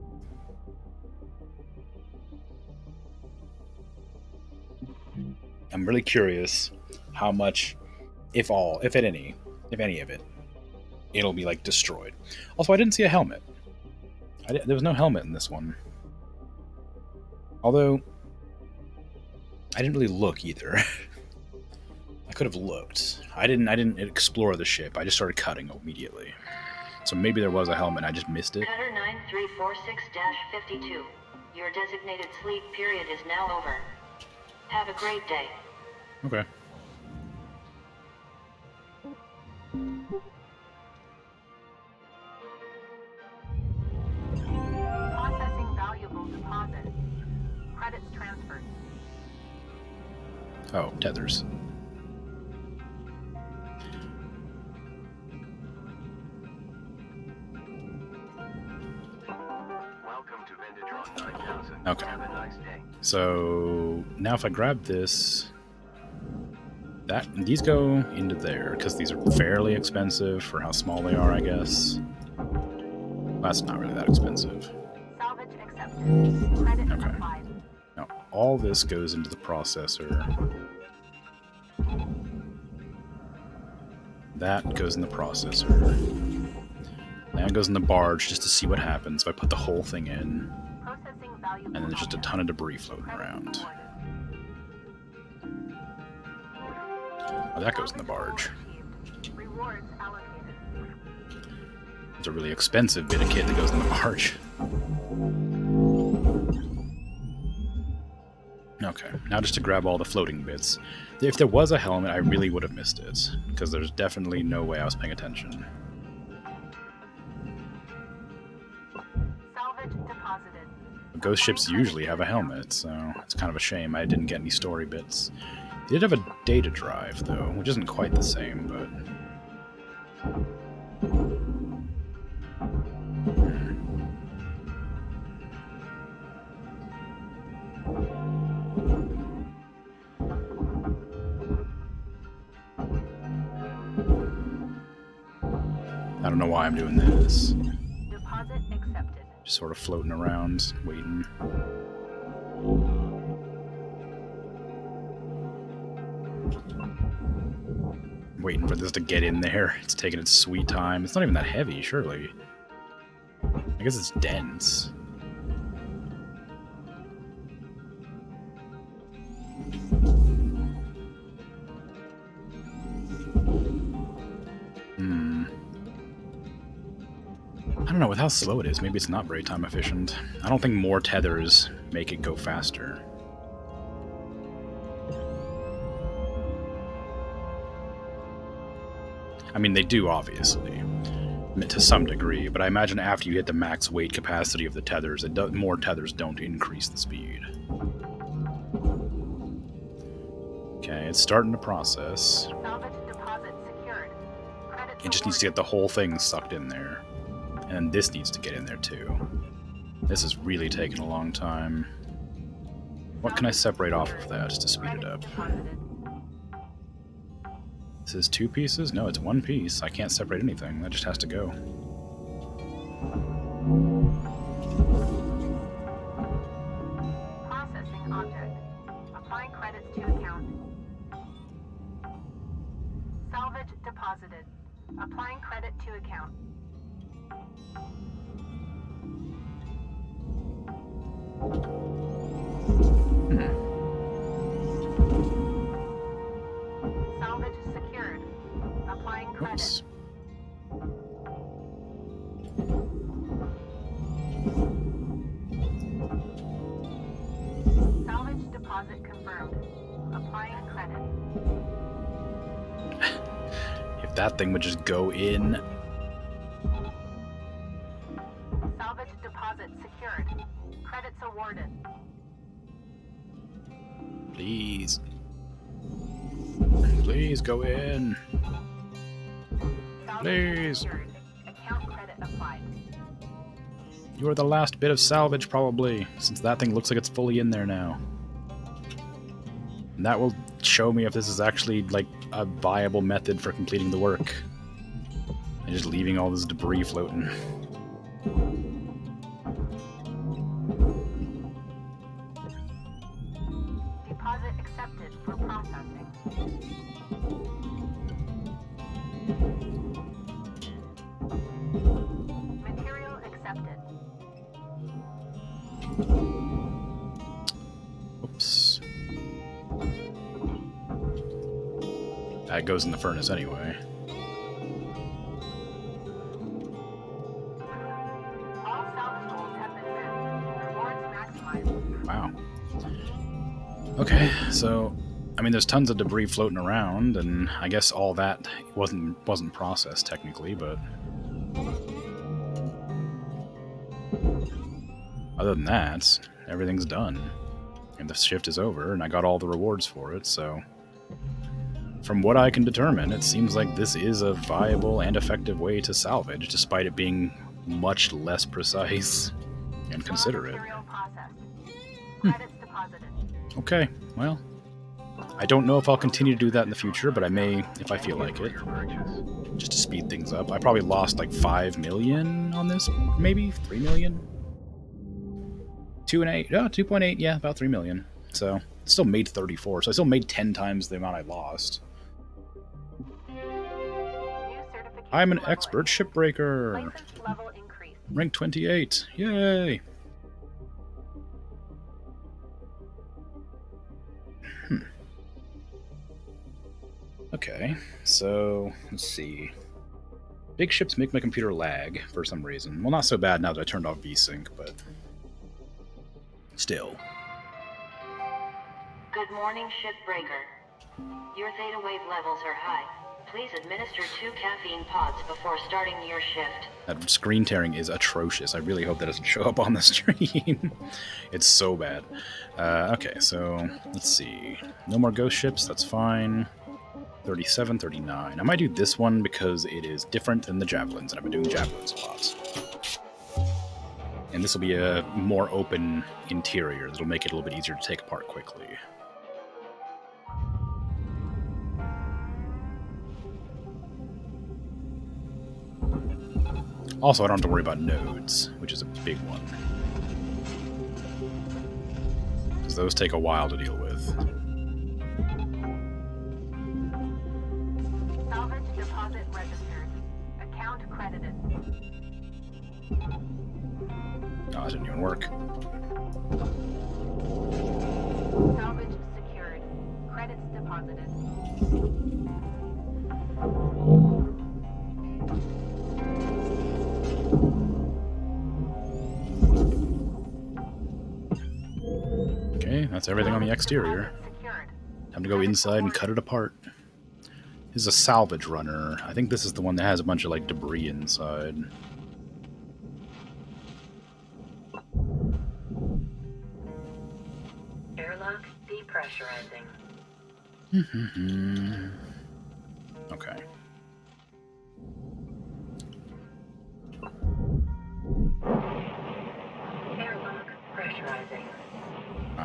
[SPEAKER 1] I'm really curious how much, if any of it, it'll be like destroyed. Also, I didn't see a helmet. There was no helmet in this one. Although, I didn't really look either. I could have looked. I didn't explore the ship. I just started cutting immediately. So maybe there was a helmet and I just missed it.
[SPEAKER 2] Cutter 9346-52. Your designated sleep period is now over. Have a great day.
[SPEAKER 1] Okay.
[SPEAKER 4] Processing valuable deposit. Credits transferred.
[SPEAKER 1] Oh, Tethers.
[SPEAKER 3] Welcome to Venditron 9000.
[SPEAKER 1] Okay.
[SPEAKER 3] Have a nice day.
[SPEAKER 1] So now if I grab this, these go into there because these are fairly expensive for how small they are, I guess. That's not really that expensive.
[SPEAKER 4] Salvage accepted. Credit
[SPEAKER 1] Okay.
[SPEAKER 4] applied.
[SPEAKER 1] Now all this goes into the processor. That goes in the processor. That goes in the barge just to see what happens if I put the whole thing in.
[SPEAKER 4] Processing valuable
[SPEAKER 1] And then there's just a
[SPEAKER 4] content.
[SPEAKER 1] ton of debris floating
[SPEAKER 4] Credits
[SPEAKER 1] around.
[SPEAKER 4] awarded.
[SPEAKER 1] Oh, that goes in the barge.
[SPEAKER 4] Salvage achieved. Rewards allocated.
[SPEAKER 1] It's a really expensive bit of kit that goes in the barge. Okay, now just to grab all the floating bits. If there was a helmet, I really would have missed it, because there's definitely no way I was paying attention.
[SPEAKER 4] Salvage deposited.
[SPEAKER 1] Ghost ships usually have a helmet, so it's kind of a shame I didn't get any story bits. They did have a data drive, though, which isn't quite the same, but... I don't know why I'm doing this.
[SPEAKER 4] Deposit accepted.
[SPEAKER 1] Just sort of floating around, waiting. Waiting for this to get in there. It's taking its sweet time. It's not even that heavy, surely. I guess it's dense. I don't know, with how slow it is, maybe it's not very time efficient. I don't think more tethers make it go faster. I mean, they do, obviously, to some degree, but I imagine after you hit the max weight capacity of the tethers, more tethers don't increase the speed. Okay, it's starting to process.
[SPEAKER 4] Salvage
[SPEAKER 1] It just needs to get the whole thing sucked in there. And this needs to get in there too. This is really taking a long time. What can I separate off of that to speed it up? This is 2 pieces? No, it's 1 piece. I can't separate anything. That just has to go.
[SPEAKER 4] Processing object. Applying credits to account. Salvage deposited. Applying credit to account. Salvage secured. Applying credit.
[SPEAKER 1] Oops.
[SPEAKER 4] Salvage deposit confirmed. Applying credit.
[SPEAKER 1] If that thing would just go in.
[SPEAKER 4] Salvage deposit secured. Credits awarded.
[SPEAKER 1] Please. Please go in.
[SPEAKER 4] Salvage
[SPEAKER 1] Please.
[SPEAKER 4] secured. Account credit applied.
[SPEAKER 1] You are the last bit of salvage, probably, since that thing looks like it's fully in there now. And that will show me if this is actually, like, a viable method for completing the work. And just leaving all this debris floating.
[SPEAKER 4] Deposit accepted for processing. Material accepted.
[SPEAKER 1] Oops. That goes in the furnace anyway.
[SPEAKER 4] All salvage goals have been met. Rewards maximized.
[SPEAKER 1] Wow. Okay, so I mean, there's tons of debris floating around, and I guess all that wasn't processed technically, but other than that, everything's done, and the shift is over, and I got all the rewards for it. So, from what I can determine, it seems like this is a viable and effective way to salvage, despite it being much less precise and considerate.
[SPEAKER 4] Material processed. Credits deposited.
[SPEAKER 1] Okay, well, I don't know if I'll continue to do that in the future, but I may if I feel like it, just to speed things up. I probably lost like 5 million on this, maybe 3 million. 2.8, yeah, about 3 million. So, still made 34, so I still made 10 times the amount I lost.
[SPEAKER 4] New certification
[SPEAKER 1] I'm an
[SPEAKER 4] level
[SPEAKER 1] expert shipbreaker.
[SPEAKER 4] License level increased.
[SPEAKER 1] Rank 28, yay! Okay, so, let's see. Big ships make my computer lag for some reason. Well, not so bad now that I turned off VSync, but still.
[SPEAKER 2] Good morning, Shipbreaker. Your theta wave levels are high. Please administer 2 caffeine pods before starting your shift.
[SPEAKER 1] That screen tearing is atrocious. I really hope that doesn't show up on the stream. It's so bad. Okay, so let's see. No more ghost ships, that's fine. 37, 39. I might do this one because it is different than the javelins, and I've been doing javelins a lot. And this will be a more open interior that'll make it a little bit easier to take apart quickly. Also, I don't have to worry about nodes, which is a big one. Because those take a while to deal with.
[SPEAKER 4] Salvage deposit registered. Account credited.
[SPEAKER 1] Oh, that didn't even work.
[SPEAKER 4] Salvage secured. Credits deposited.
[SPEAKER 1] Okay, that's everything on the exterior. Time to go inside and cut it apart. This is a salvage runner. I think this is the one that has a bunch of, like, debris inside.
[SPEAKER 2] Airlock depressurizing.
[SPEAKER 1] Okay.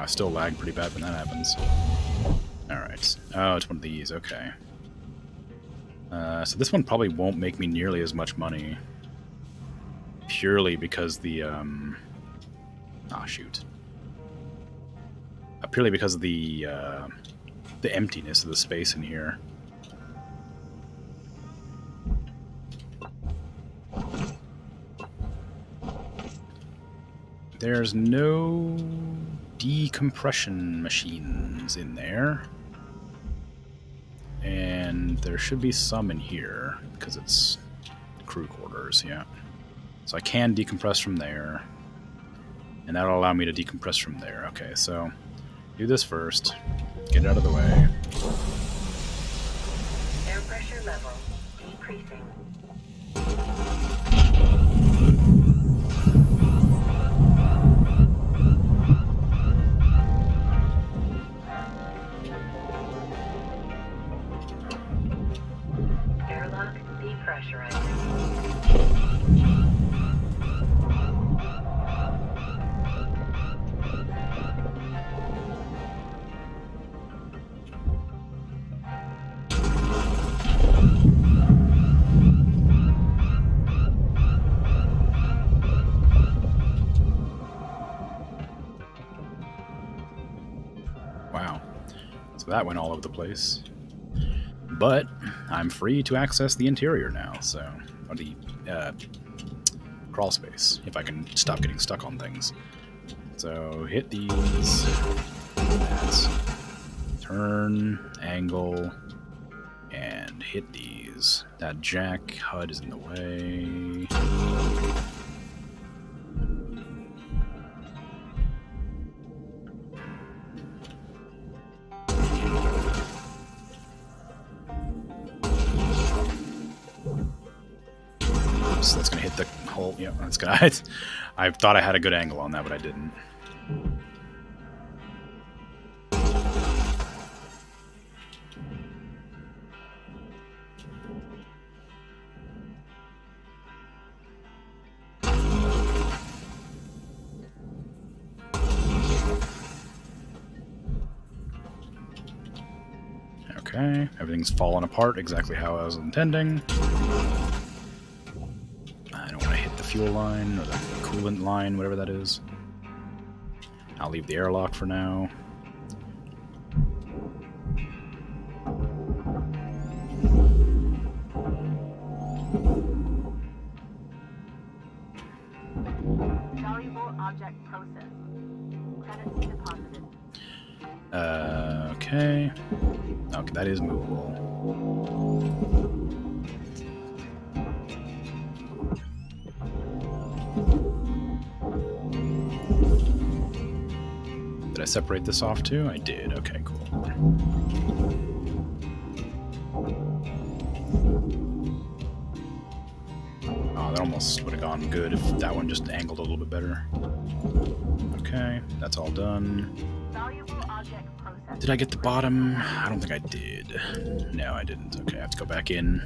[SPEAKER 1] I still lag pretty bad when that happens. Alright. Oh, it's one of these. Okay. So this one probably won't make me nearly as much money. Purely because the... Ah, shoot. Purely because of the emptiness of the space in here. There's no decompression machines in there. And there should be some in here, because it's crew quarters, yeah. So I can decompress from there. And that'll allow me to decompress from there. Okay, so do this first. Get it out of the way.
[SPEAKER 2] Air pressure level decreasing. Airlock depressurizing.
[SPEAKER 1] Wow. So that went all over the place. But I'm free to access the interior now, so... Or the crawl space, if I can stop getting stuck on things. So hit these. That's turn, angle, and hit these. That jack HUD is in the way. Oops, that's gonna hit the hole. Yeah, that's gonna. I thought I had a good angle on that, but I didn't. Okay, everything's fallen apart exactly how I was intending. I don't want to hit the fuel line or the coolant line, whatever that is. I'll leave the airlock for now.
[SPEAKER 4] Valuable object processed. Credits deposited.
[SPEAKER 1] Okay. Okay, that is movable. Did I separate this off too? I did. Okay, cool. Oh, that almost would have gone good if that one just angled a little bit better. Okay, that's all done.
[SPEAKER 4] Valuable object processed.
[SPEAKER 1] Did I get the bottom? I don't think I did. No, I didn't. Okay, I have to go back in.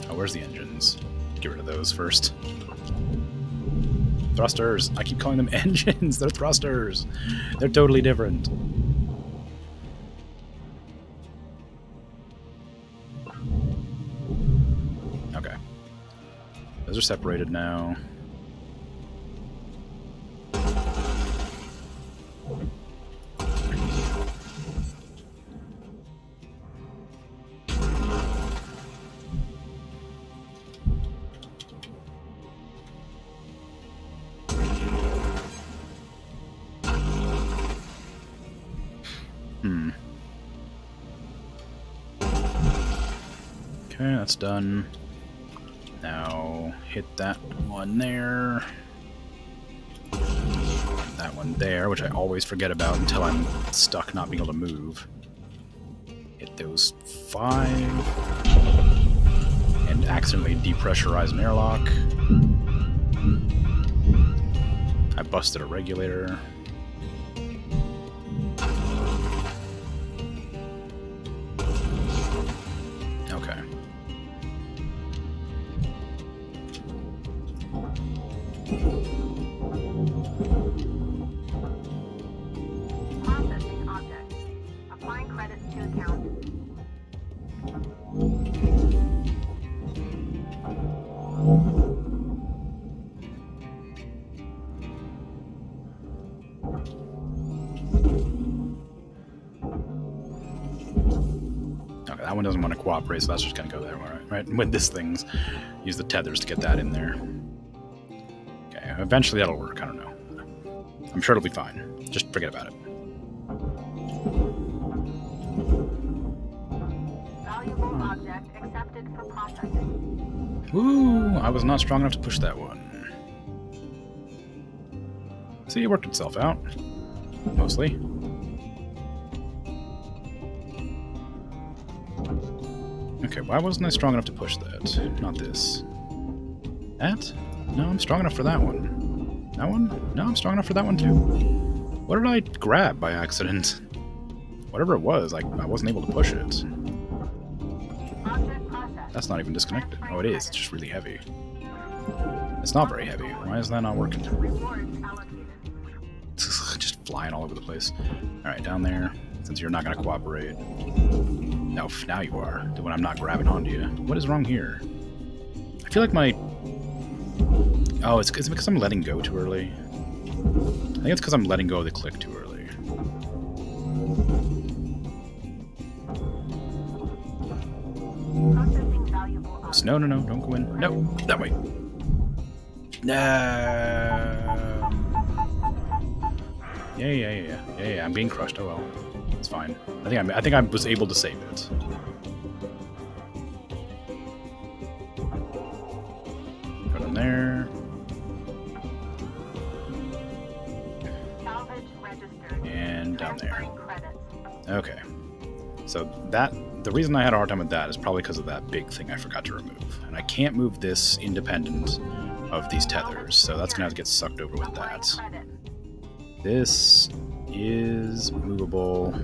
[SPEAKER 1] Oh, where's the engines? Get rid of those first. Thrusters! I keep calling them engines! They're thrusters! They're totally different. Okay. Those are separated now. Okay, that's done. Now hit that one there. That one there, which I always forget about until I'm stuck not being able to move. Hit those 5. And accidentally depressurize an airlock. I busted a regulator. That one doesn't want to cooperate, so that's just going to go there, right? With this thing's, use the tethers to get that in there. Okay, eventually that'll work. I don't know. I'm sure it'll be fine. Just forget about it.
[SPEAKER 4] Valuable object accepted for processing.
[SPEAKER 1] Woo! I was not strong enough to push that one. See, it worked itself out. Mostly. Okay, why wasn't I strong enough to push that? Not this. That? No, I'm strong enough for that one. That one? No, I'm strong enough for that one too. What did I grab by accident? Whatever it was, I wasn't able to push it.
[SPEAKER 4] Object processed.
[SPEAKER 1] That's not even disconnected. Oh, it is. It's just really heavy. It's not very heavy. Why is that not working?
[SPEAKER 4] Rewards allocated.
[SPEAKER 1] Just flying all over the place. Alright, down there. Since you're not going to cooperate. No, now you are. When I'm not grabbing onto you. What is wrong here? I feel like my... Oh, it's because I'm letting go too early. I think it's because I'm letting go of the click too early.
[SPEAKER 4] Processing valuable object.
[SPEAKER 1] No, don't go in. No, that way. No. Yeah. I'm being crushed. Oh well, it's fine. I think I was able to save it. Put them there.
[SPEAKER 4] Salvage registered.
[SPEAKER 1] And down there.
[SPEAKER 4] Transferring credits.
[SPEAKER 1] Okay. So the reason I had a hard time with that is probably because of that big thing I forgot to remove. And I can't move this independent of these tethers, so that's gonna have to get sucked over with that.
[SPEAKER 4] Credit.
[SPEAKER 1] This is movable.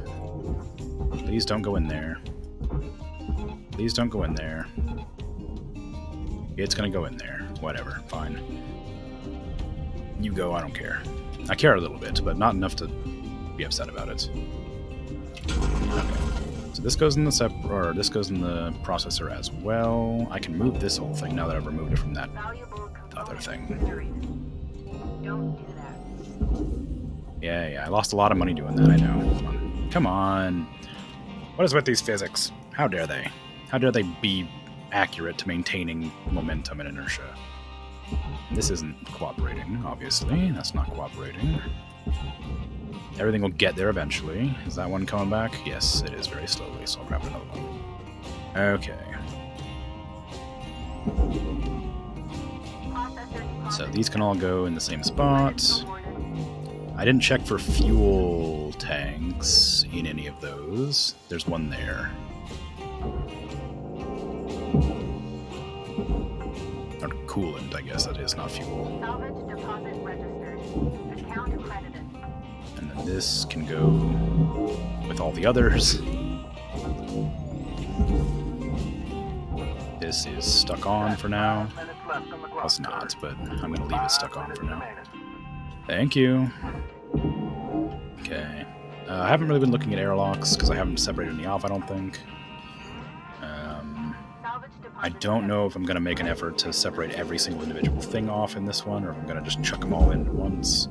[SPEAKER 1] Please don't go in there. Please don't go in there. It's gonna go in there. Whatever, fine. You go, I don't care. I care a little bit, but not enough to be upset about it. Okay. So this goes in the this goes in the processor as well. I can move this whole thing now that I've removed it from that
[SPEAKER 4] Valuable
[SPEAKER 1] other
[SPEAKER 4] component
[SPEAKER 1] thing.
[SPEAKER 4] generated. Don't do that.
[SPEAKER 1] Yeah, I lost a lot of money doing that, I know. Come on. What is with these physics? How dare they? How dare they be accurate to maintaining momentum and inertia? This isn't cooperating, obviously. That's not cooperating. Everything will get there eventually. Is that one coming back? Yes, it is very slowly, so I'll grab another one. Okay.
[SPEAKER 4] Processor
[SPEAKER 1] So
[SPEAKER 4] deposit.
[SPEAKER 1] these can all go in the same spot.
[SPEAKER 4] Rewarded.
[SPEAKER 1] I didn't check for fuel tanks in any of those. There's one there. Or coolant, I guess that is, not fuel.
[SPEAKER 4] Salvage deposit registered. Account credited.
[SPEAKER 1] And then this can go with all the others. This is stuck on for now.
[SPEAKER 3] 5 minutes left on the clock.
[SPEAKER 1] Well, it's not, but I'm going to leave it stuck on for now.
[SPEAKER 3] Remaining.
[SPEAKER 1] Thank you. Okay. I haven't really been looking at airlocks because I haven't separated any off, I don't think.
[SPEAKER 4] Salvage deposit.
[SPEAKER 1] I don't know if I'm going to make an effort to separate every single individual thing off in this one, or if I'm going to just chuck them all in at once.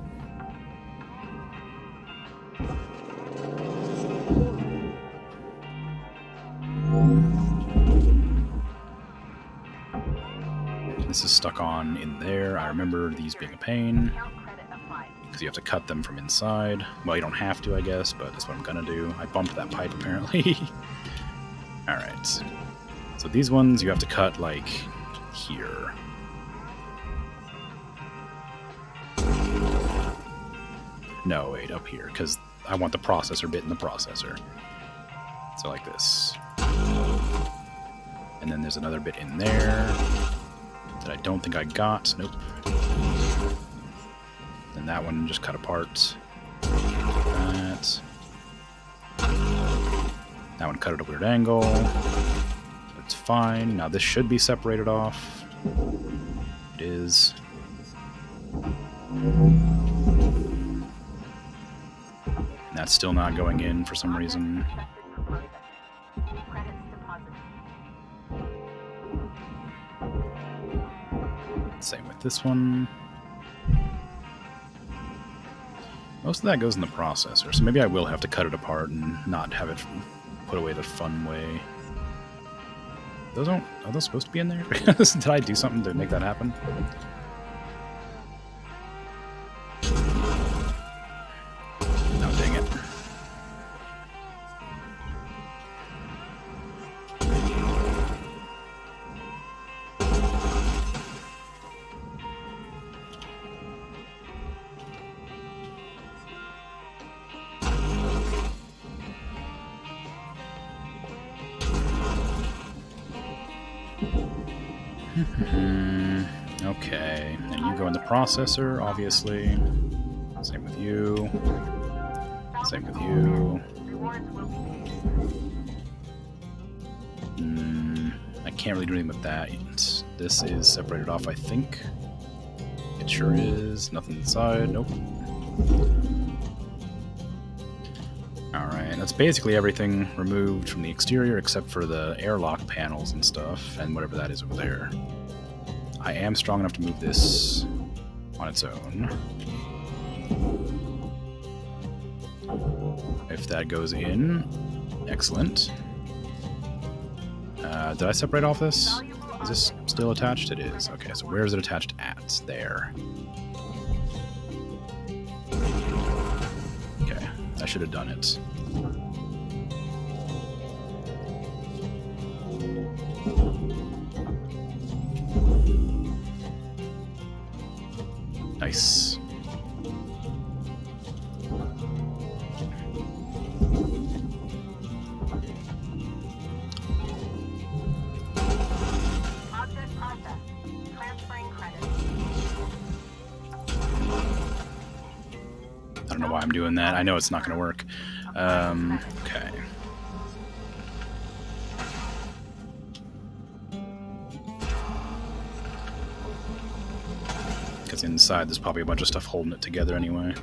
[SPEAKER 1] This is stuck on in there. I remember these being a pain,
[SPEAKER 4] Account credit applied.
[SPEAKER 1] because you have to cut them from inside. Well, you don't have to, I guess, but that's what I'm going to do. I bumped that pipe, apparently. Alright. So these ones you have to cut, like, here. No, wait, up here, because I want the processor bit in the processor. So like this. And then there's another bit in there that I don't think I got. Nope. And that one just cut apart. That. That one cut at a weird angle. That's fine. Now this should be separated off. It is. And that's still not going in for some reason.
[SPEAKER 4] Credits deposited.
[SPEAKER 1] Same with this one. Most of that goes in the processor, so maybe I will have to cut it apart and not have it put away the fun way. Are those supposed to be in there? Did I do something to make that happen? No, dang it. Okay, and you go in the processor, obviously. Same with you. Same with you.
[SPEAKER 4] Rewards will be paid.
[SPEAKER 1] I can't really do anything with that. This is separated off, I think. It sure is. Nothing inside. Nope. Alright, that's basically everything removed from the exterior except for the airlock panels and stuff, and whatever that is over there. I am strong enough to move this on its own. If that goes in, excellent. Did I separate off this? Is this still attached? It is. Okay, so where is it attached at? There. Okay, I should have done it. Nice.
[SPEAKER 4] Object processed. Transferring credit.
[SPEAKER 1] I don't know why I'm doing that. I know it's not going to work. Okay. Because inside there's probably a bunch of stuff holding it together anyway.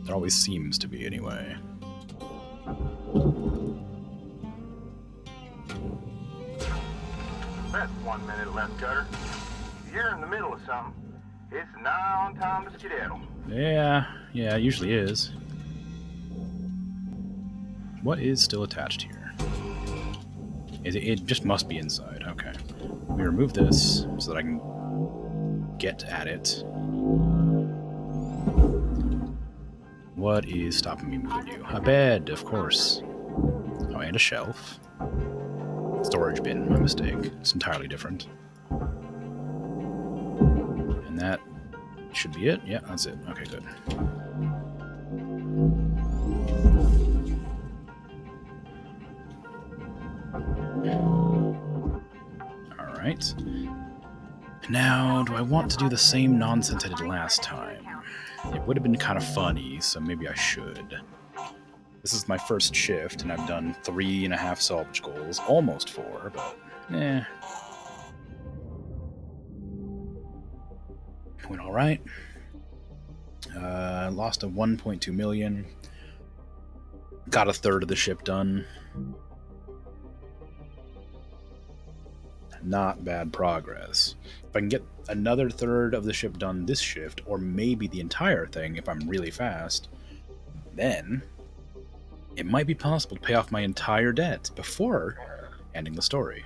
[SPEAKER 1] There always seems to be anyway.
[SPEAKER 3] That's 1 minute left, Cutter. You're in the middle of something. It's now on time to skedaddle.
[SPEAKER 1] Yeah, it usually is. What is still attached here? It just must be inside. Okay. Let me remove this so that I can get at it. What is stopping me moving you? A bed, of course. Oh, and a shelf. Storage bin, my mistake. It's entirely different. And that should be it. Yeah, that's it. Okay, good. Alright. Now, do I want to do the same nonsense I did last time? It would have been kind of funny, so maybe I should. This is my first shift, and I've done 3.5 salvage goals. Almost 4, but eh. Went alright. Lost a 1.2 million. Got a third of the ship done. Not bad progress. If I can get another third of the ship done this shift, or maybe the entire thing if I'm really fast, then it might be possible to pay off my entire debt before ending the story.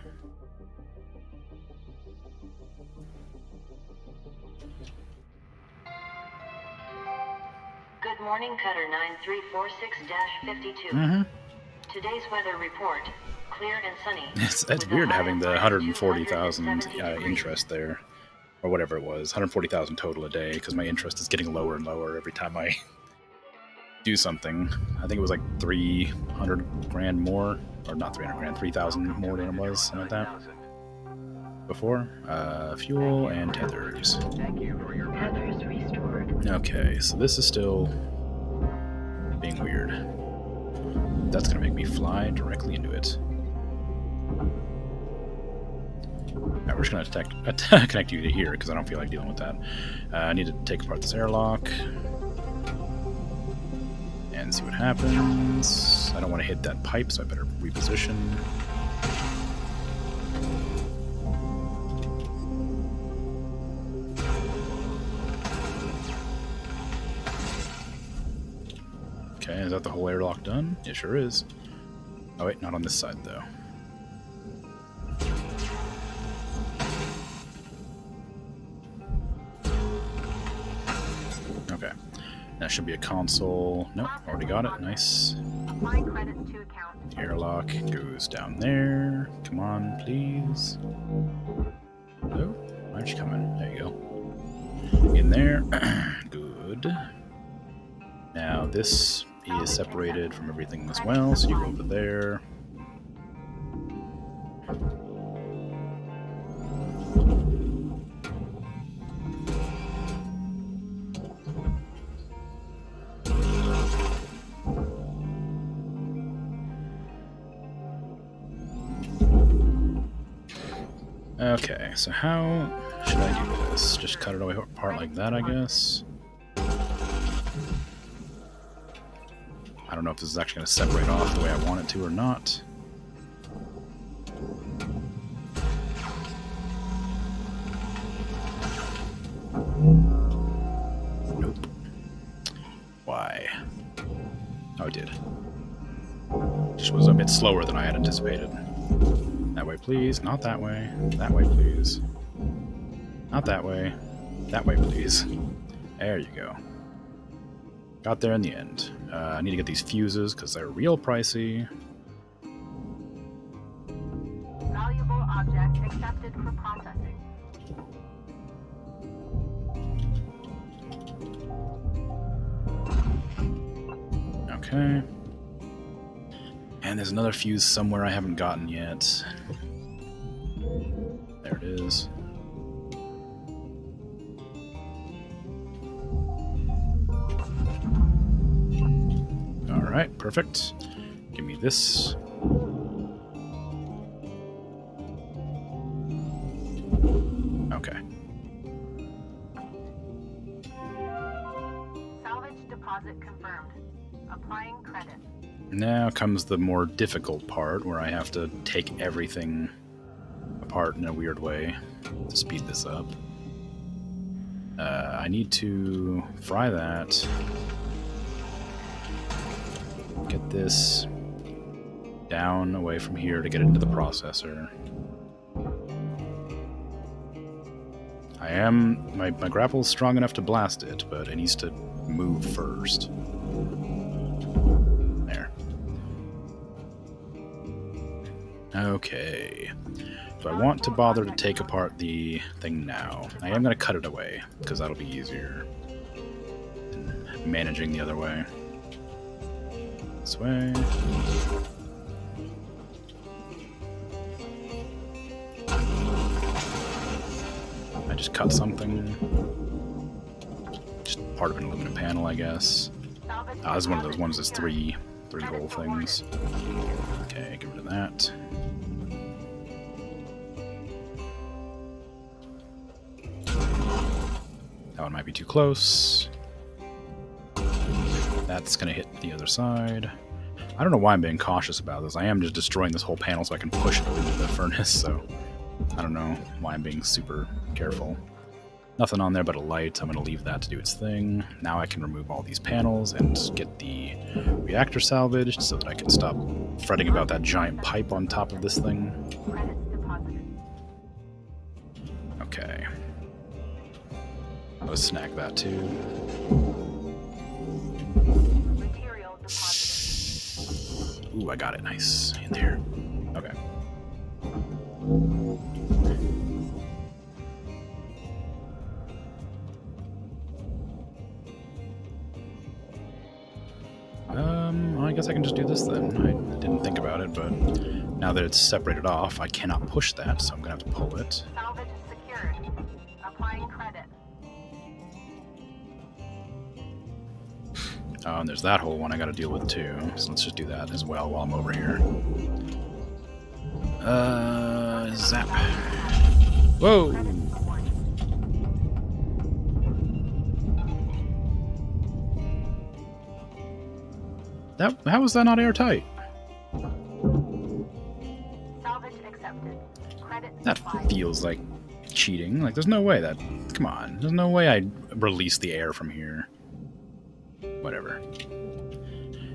[SPEAKER 2] Good morning, Cutter 9346-52. Today's weather report, clear and sunny.
[SPEAKER 1] It's
[SPEAKER 2] with a
[SPEAKER 1] weird
[SPEAKER 2] high
[SPEAKER 1] having the
[SPEAKER 2] of
[SPEAKER 1] 140,000
[SPEAKER 2] 270
[SPEAKER 1] interest there, or whatever it was, 140,000 total a day, because my interest is getting lower and lower every time I do something. I think it was like 300 grand more, or not 300 grand, 3,000 more than it was, something like that. Before, fuel and tethers.
[SPEAKER 3] Thank you for your
[SPEAKER 2] Tethers restored.
[SPEAKER 1] Okay, so this is still being weird. That's gonna make me fly directly into it. Alright, we're just gonna connect you to here because I don't feel like dealing with that. I need to take apart this airlock and see what happens. I don't want to hit that pipe, so I better reposition. Okay, is that the whole airlock done? It sure is. Oh wait, not on this side though. That should be a console. Nope, already got it. Nice.
[SPEAKER 4] Applying credits to account.
[SPEAKER 1] The airlock goes down there. Come on, please. Hello? Why aren't you coming? There you go. In there. Good. Now this is separated from everything as well, so you go over there. Okay, so how should I do this? Just cut it away apart like that, I guess. I don't know if this is actually going to separate off the way I want it to or not. Nope. Why? Oh, it did. Just was a bit slower than I had anticipated. That way, please. Not that way. That way, please. Not that way. That way, please. There you go. Got there in the end. I need to get these fuses because they're real pricey.
[SPEAKER 4] Valuable object accepted for processing.
[SPEAKER 1] Okay. And there's another fuse somewhere I haven't gotten yet. There it is. Alright, perfect. Give me this. Okay.
[SPEAKER 4] Salvage deposit confirmed. Applying credit.
[SPEAKER 1] Now comes the more difficult part, where I have to take everything apart in a weird way to speed this up. I need to fry that. Get this down away from here to get it into the processor. My grapple's strong enough to blast it, but it needs to move first. There. Okay. Do I want to bother to take apart the thing now? I am going to cut it away, because that'll be easier than managing the other way. This way. I just cut something. Just part of an aluminum panel, I guess. This is one of those ones that's three hole things. Okay, get rid of that. That one might be too close. That's gonna hit the other side. I don't know why I'm being cautious about this. I am just destroying this whole panel so I can push it into the furnace, so I don't know why I'm being super careful. Nothing on there but a light. I'm gonna leave that to do its thing. Now I can remove all these panels and get the reactor salvaged so that I can stop fretting about that giant pipe on top of this thing.
[SPEAKER 4] Credits deposited.
[SPEAKER 1] Okay. Let's snag that too.
[SPEAKER 4] Material deposited.
[SPEAKER 1] Ooh, I got it. Nice. In there. Okay. I guess I can just do this then. I didn't think about it, but now that it's separated off, I cannot push that, so I'm gonna have to pull it.
[SPEAKER 4] Salvage secured. Applying credit.
[SPEAKER 1] Oh, and there's that whole one I gotta deal with too, so let's just do that as well while I'm over here. Zap. Whoa! How was that not airtight?
[SPEAKER 4] Salvage accepted. Credit
[SPEAKER 1] That
[SPEAKER 4] supplied.
[SPEAKER 1] feels like cheating. Like, there's no way that... Come on. There's no way I'd release the air from here. Whatever.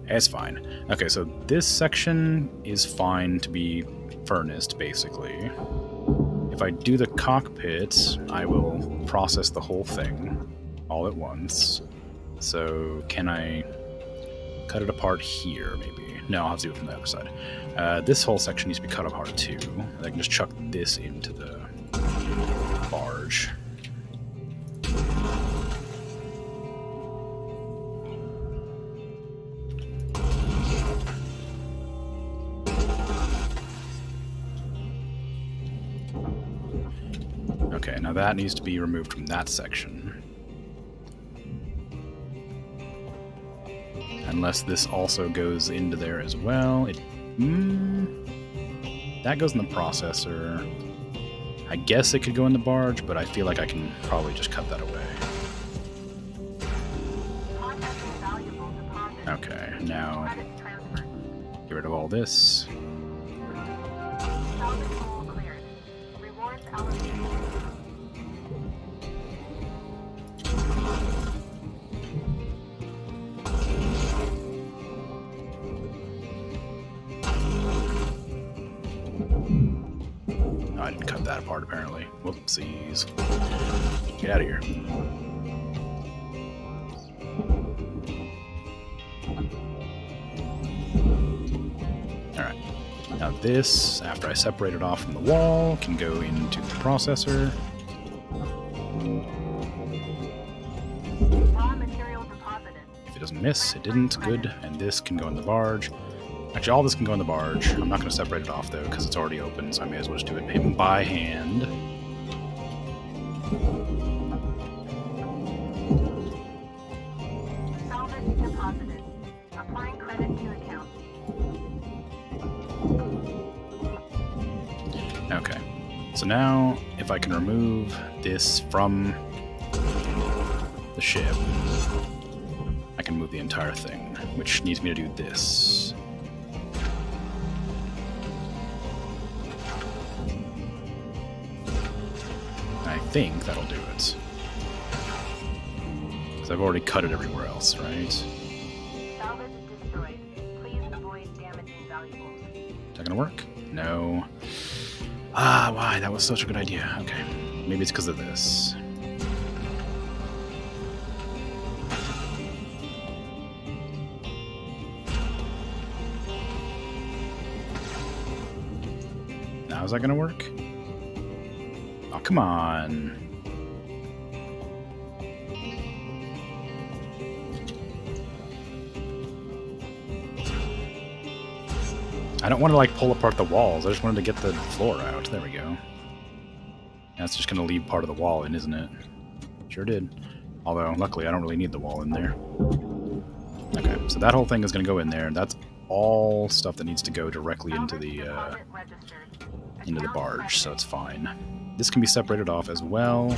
[SPEAKER 1] It's fine. Okay, so this section is fine to be furnace, basically. If I do the cockpit, I will process the whole thing all at once. So can I cut it apart here, maybe? No, I'll have to do it from the other side. This whole section needs to be cut apart too. I can just chuck this into the barge. Okay, now that needs to be removed from that section. Unless this also goes into there as well. That goes in the processor. I guess it could go in the barge, but I feel like I can probably just cut that away.
[SPEAKER 4] Processing valuable deposit.
[SPEAKER 1] Okay, now
[SPEAKER 4] Credits transferred.
[SPEAKER 1] get rid of all this.
[SPEAKER 4] Salvage hole cleared. Rewards allocated.
[SPEAKER 1] No, I didn't cut that apart apparently. Whoopsies. Get out of here. Alright. Now this, after I separate it off from the wall, can go into the processor.
[SPEAKER 4] Raw material deposited.
[SPEAKER 1] If it doesn't miss, it didn't. Good. And this can go in the barge. Actually, all this can go in the barge. I'm not going to separate it off, though, because it's already open, so I may as well just do it by hand.
[SPEAKER 4] Salvage deposited. Applying credit to account.
[SPEAKER 1] Okay. So now, if I can remove this from the ship, I can move the entire thing, which needs me to do this. I think that'll do it. Because I've already cut it everywhere else, right?
[SPEAKER 4] Salvage destroyed. Please avoid damaging valuables.
[SPEAKER 1] Is that gonna work? No. Ah, why? That was such a good idea. Okay. Maybe it's because of this. Now is that gonna work? Oh, come on. I don't want to like pull apart the walls. I just wanted to get the floor out. There we go. That's just going to leave part of the wall in, isn't it? Sure did. Although, luckily, I don't really need the wall in there. Okay, so that whole thing is going to go in there. That's all stuff that needs to go directly into the barge, so it's fine. This can be separated off as well.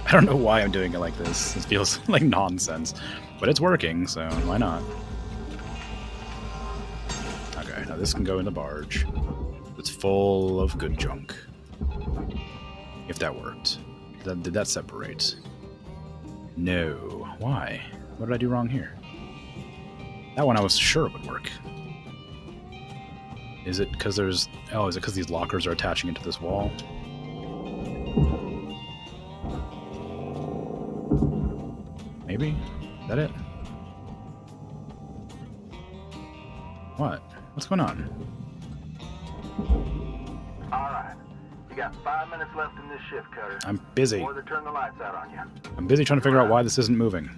[SPEAKER 1] I don't know why I'm doing it like this. This feels like nonsense. But it's working, so why not? Okay, now this can go in the barge. It's full of good junk. If that worked. Did that separate? No. Why? What did I do wrong here? That one I was sure it would work. Is it because there's... Oh, is it because these lockers are attaching into this wall? Maybe? Is that it? What? What's going on?
[SPEAKER 3] Alright. You got 5 minutes left in this shift, Cutter.
[SPEAKER 1] I'm busy.
[SPEAKER 3] Before they turn the lights out on you.
[SPEAKER 1] I'm busy trying to figure out why this isn't moving.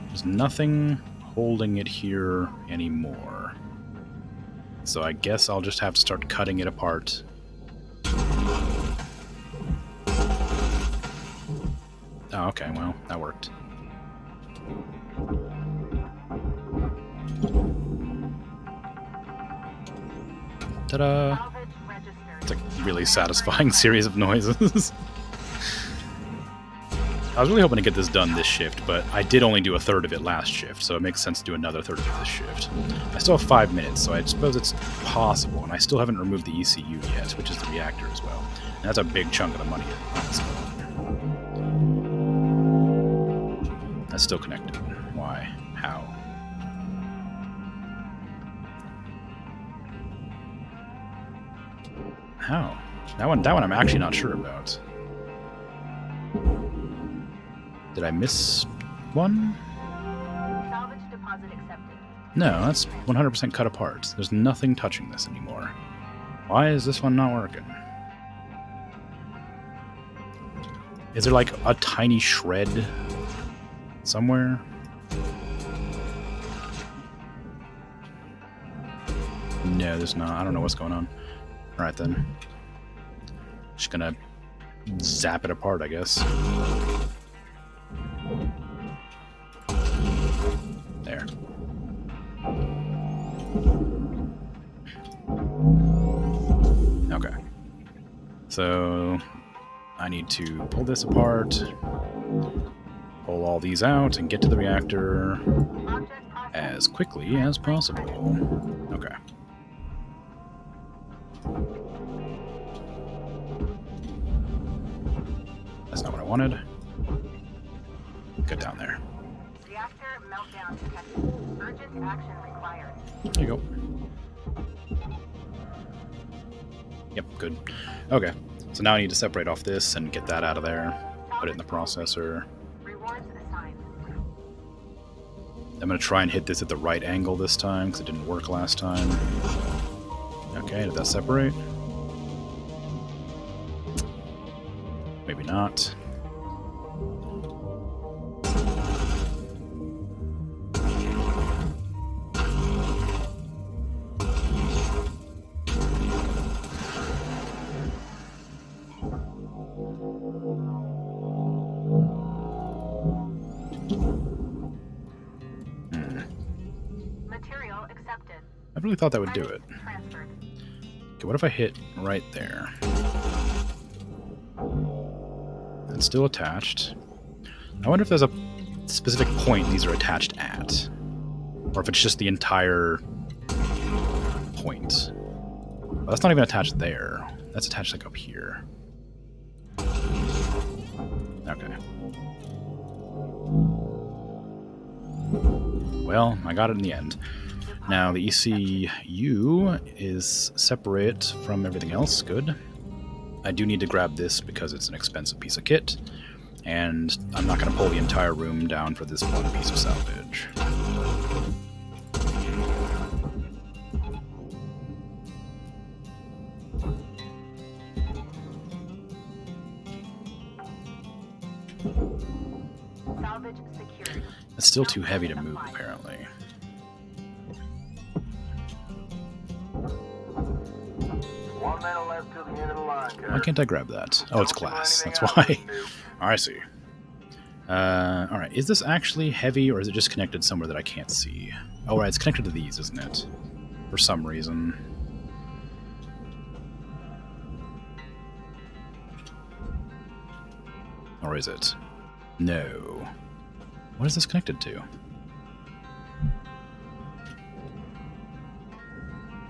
[SPEAKER 1] There's nothing holding it here anymore. So I guess I'll just have to start cutting it apart. Oh, okay, well, that worked. Ta-da!
[SPEAKER 4] Salvage registered.
[SPEAKER 1] It's a really satisfying series of noises. I was really hoping to get this done this shift, but I did only do a third of it last shift, so it makes sense to do another third of it this shift. I still have 5 minutes, so I suppose it's possible, and I still haven't removed the ECU yet, which is the reactor as well. And that's a big chunk of the money. That's still connected. Why? How? How? That one I'm actually not sure about. Did I miss one?
[SPEAKER 4] Salvage deposit accepted.
[SPEAKER 1] No, that's 100% cut apart. There's nothing touching this anymore. Why is this one not working? Is there like a tiny shred somewhere? No, there's not. I don't know what's going on. Alright then. Just gonna zap it apart, I guess. There. Okay. So I need to pull this apart, pull all these out, and get to the reactor as quickly as possible. Okay. That's not what I wanted. Get down there.
[SPEAKER 4] Reactor meltdown detected. Urgent action required.
[SPEAKER 1] There you go. Yep, good. Okay, so now I need to separate off this and get that out of there. Put it in the processor.
[SPEAKER 4] Rewards assigned.
[SPEAKER 1] I'm going to try and hit this at the right angle this time, because it didn't work last time. Okay, did that separate? Maybe not.
[SPEAKER 4] Material accepted.
[SPEAKER 1] I really thought that would do it.
[SPEAKER 4] Transferred.
[SPEAKER 1] Okay, what if I hit right there? It's still attached. I wonder if there's a specific point these are attached at. Or if it's just the entire point. Well, that's not even attached there. That's attached like up here. Okay. Well, I got it in the end. Now, the ECU is separate from everything else. Good. I do need to grab this because it's an expensive piece of kit, and I'm not going to pull the entire room down for this one piece of salvage.
[SPEAKER 4] Salvage secured.
[SPEAKER 1] It's still too heavy to move, apparently.
[SPEAKER 3] One minute left till the end of the line,
[SPEAKER 1] Why
[SPEAKER 3] Cutter.
[SPEAKER 1] can't I grab that? Oh, it's
[SPEAKER 3] Don't do
[SPEAKER 1] glass.
[SPEAKER 3] anything
[SPEAKER 1] That's
[SPEAKER 3] else
[SPEAKER 1] why.
[SPEAKER 3] to do.
[SPEAKER 1] I see. Alright, is this actually heavy, or is it just connected somewhere that I can't see? Oh, right, it's connected to these, isn't it? For some reason. Or is it? No. What is this connected to?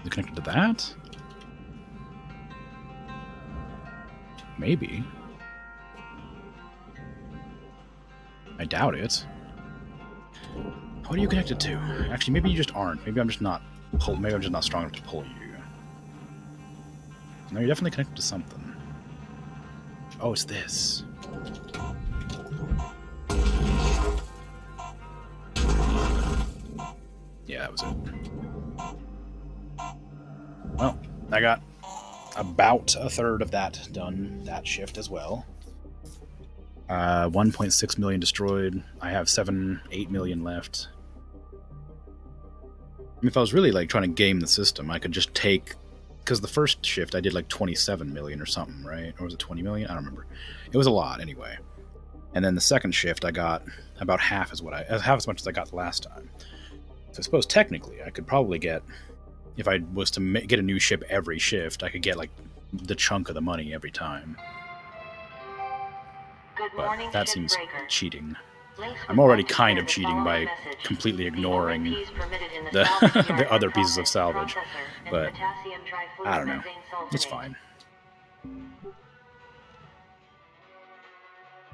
[SPEAKER 1] Is it connected to that? Maybe. I doubt it. What are you connected to? Actually, maybe you just aren't. Maybe I'm just not maybe I'm just not strong enough to pull you. No, you're definitely connected to something. Oh, it's this. Yeah, that was it. Well, I got about a third of that done, that shift as well. 1.6 million destroyed. I have 8 million left. I mean, if I was really like trying to game the system, I could just take, because the first shift I did like 27 million or something, right? Or was it 20 million? I don't remember. It was a lot anyway. And then the second shift I got about half as much as I got the last time. So I suppose technically I could probably get, if I was to get a new ship every shift, I could get like the chunk of the money every time.
[SPEAKER 2] Good
[SPEAKER 1] But
[SPEAKER 2] morning,
[SPEAKER 1] that seems
[SPEAKER 2] Shipbreaker.
[SPEAKER 1] cheating.
[SPEAKER 2] Links
[SPEAKER 1] I'm
[SPEAKER 2] would
[SPEAKER 1] already
[SPEAKER 2] like to
[SPEAKER 1] kind
[SPEAKER 2] share
[SPEAKER 1] of
[SPEAKER 2] the
[SPEAKER 1] cheating
[SPEAKER 2] following
[SPEAKER 1] by
[SPEAKER 2] message.
[SPEAKER 1] completely
[SPEAKER 2] The
[SPEAKER 1] ignoring
[SPEAKER 2] only peas permitted in
[SPEAKER 1] the-
[SPEAKER 2] salvage yard
[SPEAKER 1] the
[SPEAKER 2] are
[SPEAKER 1] other pieces of
[SPEAKER 2] processed
[SPEAKER 1] salvage,
[SPEAKER 2] processor and
[SPEAKER 1] but
[SPEAKER 2] potassium
[SPEAKER 1] I don't know.
[SPEAKER 2] trifluorobenzene
[SPEAKER 1] It's
[SPEAKER 2] sulfonate.
[SPEAKER 1] fine.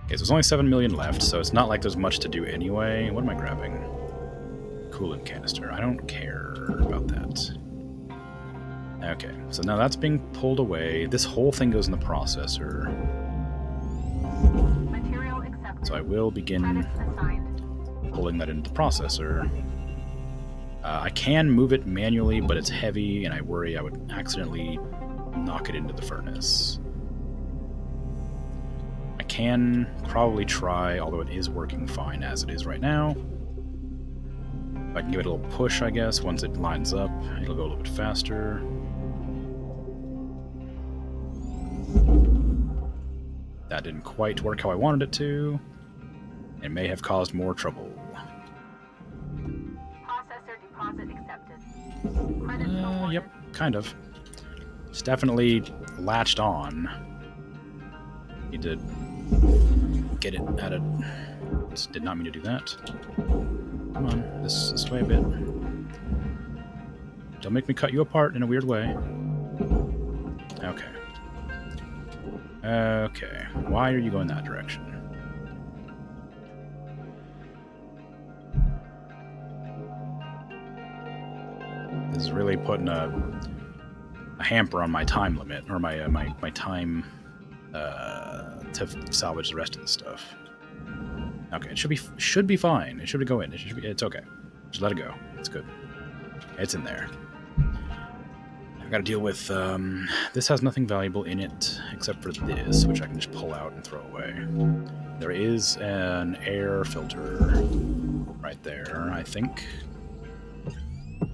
[SPEAKER 1] Okay, so there's only 7 million left, so it's not like there's much to do anyway. What am I grabbing? Coolant canister. I don't care about that. Okay, so now that's being pulled away. This whole thing goes in the processor.
[SPEAKER 4] Material accepted.
[SPEAKER 1] So I will begin
[SPEAKER 4] Credits assigned.
[SPEAKER 1] pulling that into the processor. I can move it manually, but it's heavy, and I worry I would accidentally knock it into the furnace. I can probably try, although it is working fine as it is right now. If I can give it a little push, I guess, once it lines up, it'll go a little bit faster. That didn't quite work how I wanted it to. It may have caused more trouble.
[SPEAKER 4] Processor deposit accepted. Credits awarded.
[SPEAKER 1] Yep, kind of. It's definitely latched on. Need to get it at a... Did not mean to do that. Come on, this way a bit. Don't make me cut you apart in a weird way. Okay. Okay, why are you going that direction? This is really putting a hamper on my time limit, or my time to salvage the rest of the stuff. Okay, it should be fine. It should go in. It's okay. Just let it go. It's good. It's in there. I've got to deal with, this has nothing valuable in it except for this, which I can just pull out and throw away. There is an air filter right there, I think.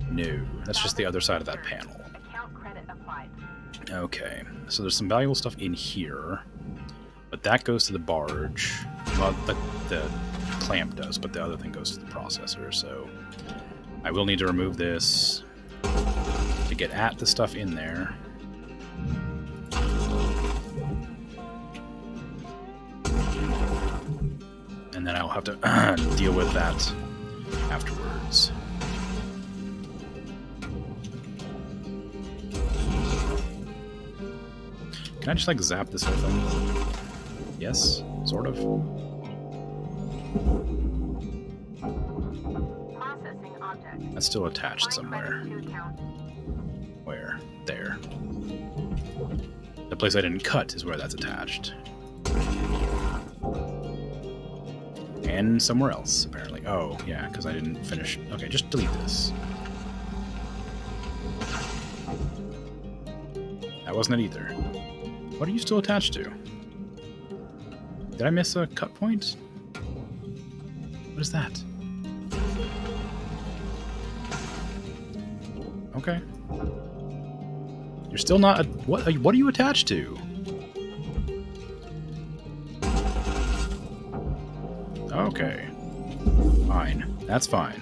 [SPEAKER 1] No, that's just the other side of that panel.
[SPEAKER 4] Account credit applied.
[SPEAKER 1] Okay, so there's some valuable stuff in here, but that goes to the barge. Well, the clamp does, but the other thing goes to the processor, so I will need to remove this to get at the stuff in there. And then I'll have to deal with that afterwards. Can I just like zap this whole thing? Yes, sort of.
[SPEAKER 4] Processing object.
[SPEAKER 1] That's still attached
[SPEAKER 4] Applying
[SPEAKER 1] somewhere.
[SPEAKER 4] credits to account.
[SPEAKER 1] Where? There. The place I didn't cut is where that's attached. And somewhere else, apparently. Oh, yeah, because I didn't finish. Okay, just delete this. That wasn't it either. What are you still attached to? Did I miss a cut point? What is that? Okay. You're still not... What are you attached to? Okay. Fine. That's fine.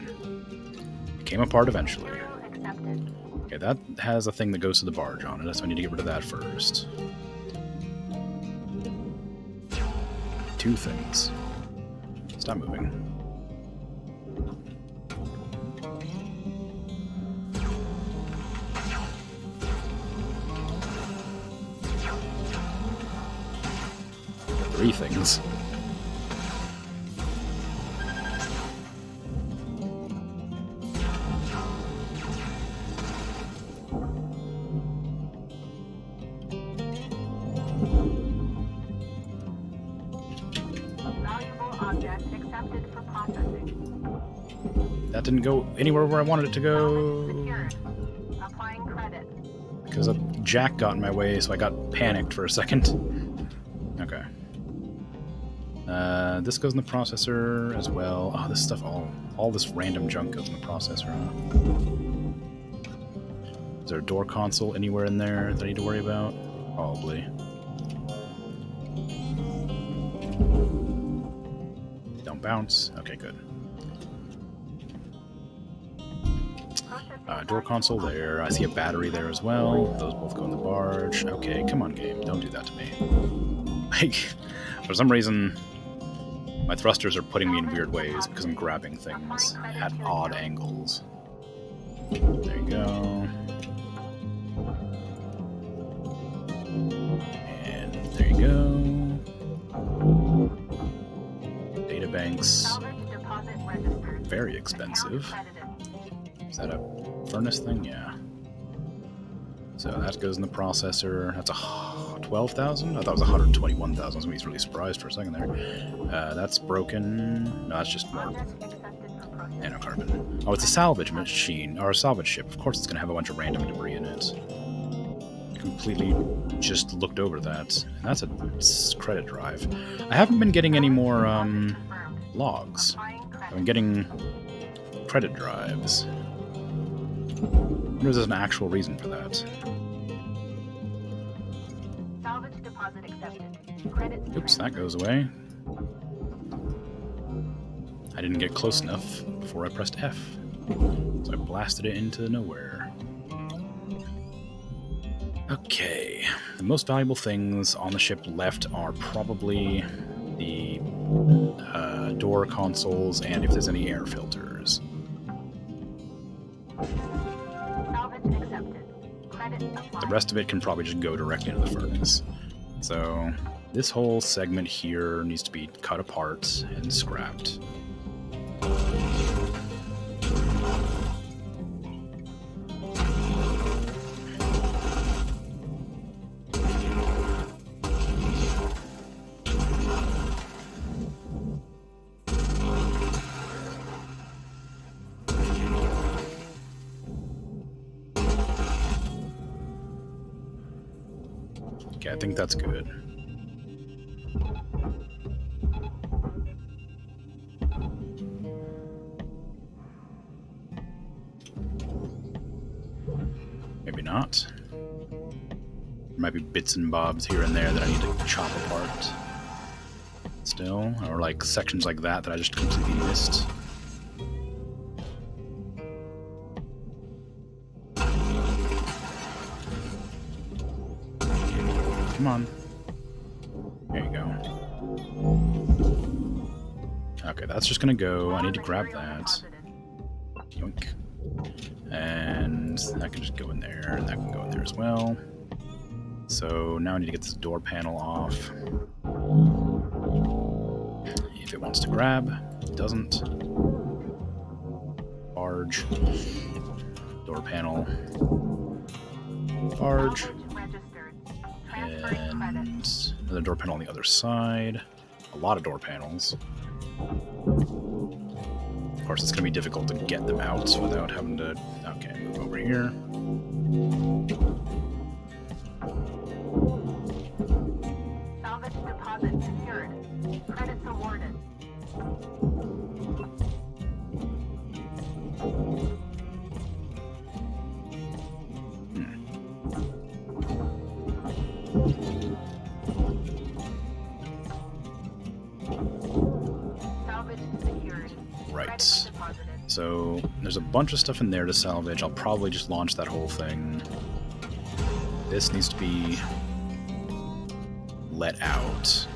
[SPEAKER 1] It came apart eventually.
[SPEAKER 4] Material accepted.
[SPEAKER 1] Okay, that has a thing that goes to the barge on it, so I need to get rid of that first. Two things. Stop moving. Three things.
[SPEAKER 4] Valuable object accepted for processing.
[SPEAKER 1] That didn't go anywhere where I wanted it to go.
[SPEAKER 4] Secured. Applying credit.
[SPEAKER 1] Because a jack got in my way, so I got panicked for a second. Okay. This goes in the processor as well. Oh, this stuff, all this random junk goes in the processor. Huh? Is there a door console anywhere in there that I need to worry about? Probably. Don't bounce. Okay, good. Door console there. I see a battery there as well. Those both go in the barge. Okay, come on, game. Don't do that to me. Like, for some reason, my thrusters are putting me in weird ways because I'm grabbing things at odd angles. There you go. And there you go. Data banks.
[SPEAKER 4] Salvage deposit registered.
[SPEAKER 1] Very
[SPEAKER 4] Account
[SPEAKER 1] expensive.
[SPEAKER 4] credited.
[SPEAKER 1] Is that a furnace thing? Yeah. So that goes in the processor. That's a 12,000? I thought it was 121,000. So he's really surprised for a second there. That's broken. No, that's just more nanocarbon. Oh, it's a salvage machine, or a salvage ship. Of course it's going to have a bunch of random debris in it. Completely just looked over that. And that's a credit drive. I haven't been getting any more logs. I've been getting credit drives. I wonder if there's an actual reason for that.
[SPEAKER 4] Salvage deposit accepted. Credits
[SPEAKER 1] Oops, that goes away. I didn't get close enough before I pressed F. So I blasted it into nowhere. Okay. The most valuable things on the ship left are probably the door consoles and if there's any air filters.
[SPEAKER 4] Salvage accepted. Credit applied.
[SPEAKER 1] The rest of it can probably just go directly into the furnace. So this whole segment here needs to be cut apart and scrapped. Okay, I think that's good. Maybe not. There might be bits and bobs here and there that I need to chop apart still, or like sections like that that I just completely missed. Come on. There you go. Okay, that's just gonna go. I need to grab that. Yoink. And that can just go in there, and that can go in there as well. So now I need to get this door panel off. If it wants to grab, it doesn't. Barge. Door panel. Barge. And another door panel on the other side. A lot of door panels. Of course, it's going to be difficult to get them out without having to... Okay, move over here.
[SPEAKER 4] Salvage deposit secured. Credits awarded. Salvage secured.
[SPEAKER 1] Right.
[SPEAKER 4] Credits deposited.
[SPEAKER 1] So there's a bunch of stuff in there to salvage. I'll probably just launch that whole thing. This needs to be let out.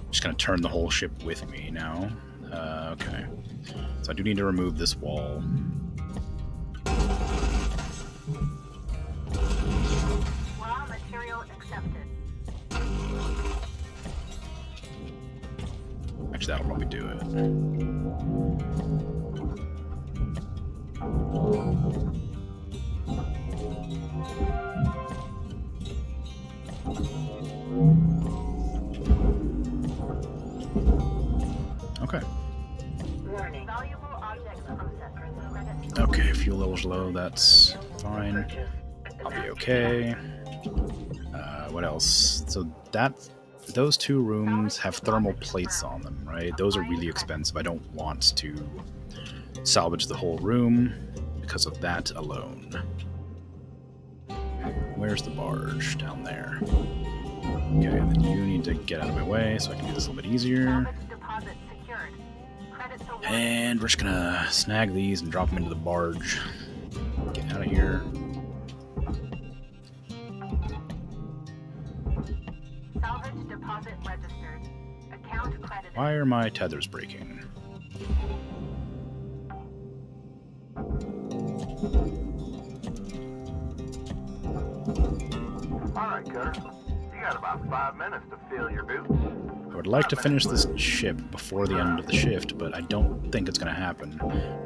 [SPEAKER 1] Just gonna turn the whole ship with me now. Okay. So I do need to remove this wall.
[SPEAKER 4] Raw material accepted.
[SPEAKER 1] Actually, that'll probably do it. Okay.
[SPEAKER 4] Warning. Valuable object processor. Credits.
[SPEAKER 1] Okay, fuel level's low, that's fine. I'll be okay. What else? So those two rooms have thermal plates on them, right? Those are really expensive. I don't want to salvage the whole room because of that alone. Where's the barge? Down there. Okay, then you need to get out of my way so I can do this a little bit easier.
[SPEAKER 4] Salvage deposit secured. Credits awarded.
[SPEAKER 1] And we're just gonna snag these and drop them into the barge. Get out of here.
[SPEAKER 4] Salvage deposit registered. Account credited.
[SPEAKER 1] Why are my tethers breaking?
[SPEAKER 3] All right, Cutter. You got about 5 minutes to fill your boots.
[SPEAKER 1] I would like to finish this ship before the end of the shift, but I don't think it's going to happen.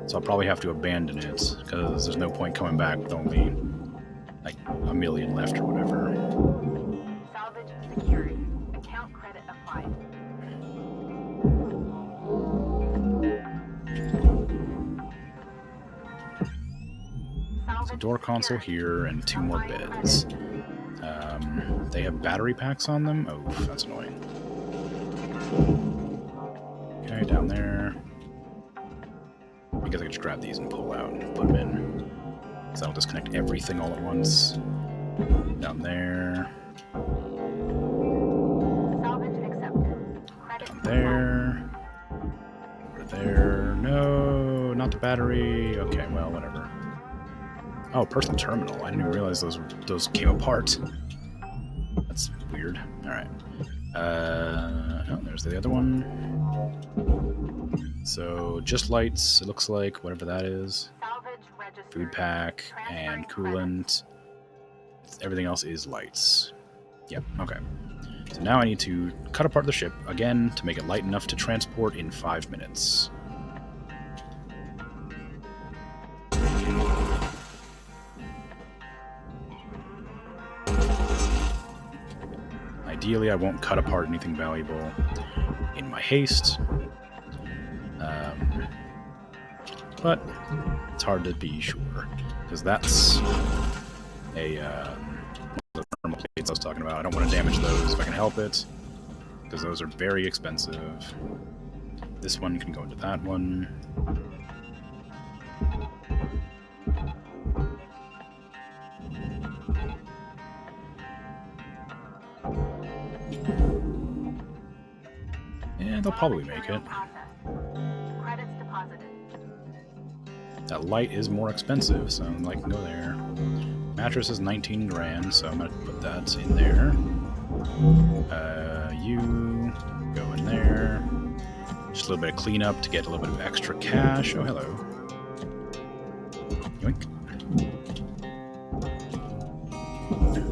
[SPEAKER 1] So I'll probably have to abandon it, because there's no point coming back with only, like, 1 million left or whatever.
[SPEAKER 4] Salvage secured. Account credit applied.
[SPEAKER 1] So door console here, and 2 more beds. They have battery packs on them? Oh, that's annoying. Okay, down there. I guess I could just grab these and pull out and put them in. So that'll disconnect everything all at once. Down there.
[SPEAKER 4] Salvage accepted. Credit
[SPEAKER 1] Down there. Over there. No, not the battery. Okay, well, whatever. Oh, personal terminal. I didn't even realize those came apart. That's weird. Alright. Oh, there's the other one. So, just lights, it looks like, whatever that is.
[SPEAKER 4] Salvage registered.
[SPEAKER 1] Food pack and coolant. Everything else is lights. Yep, okay. So now I need to cut apart the ship, again, to make it light enough to transport in 5 minutes. Ideally, I won't cut apart anything valuable in my haste. But it's hard to be sure, because that's a the thermal plates I was talking about. I don't want to damage those if I can help it, because those are very expensive. This one can go into that one. Yeah, they'll probably make it.
[SPEAKER 4] Credits deposited.
[SPEAKER 1] That light is more expensive, so I can go there. Mattress is 19 grand, so I'm gonna put that in there. You go in there. Just a little bit of cleanup to get a little bit of extra cash. Oh, hello. Yoink.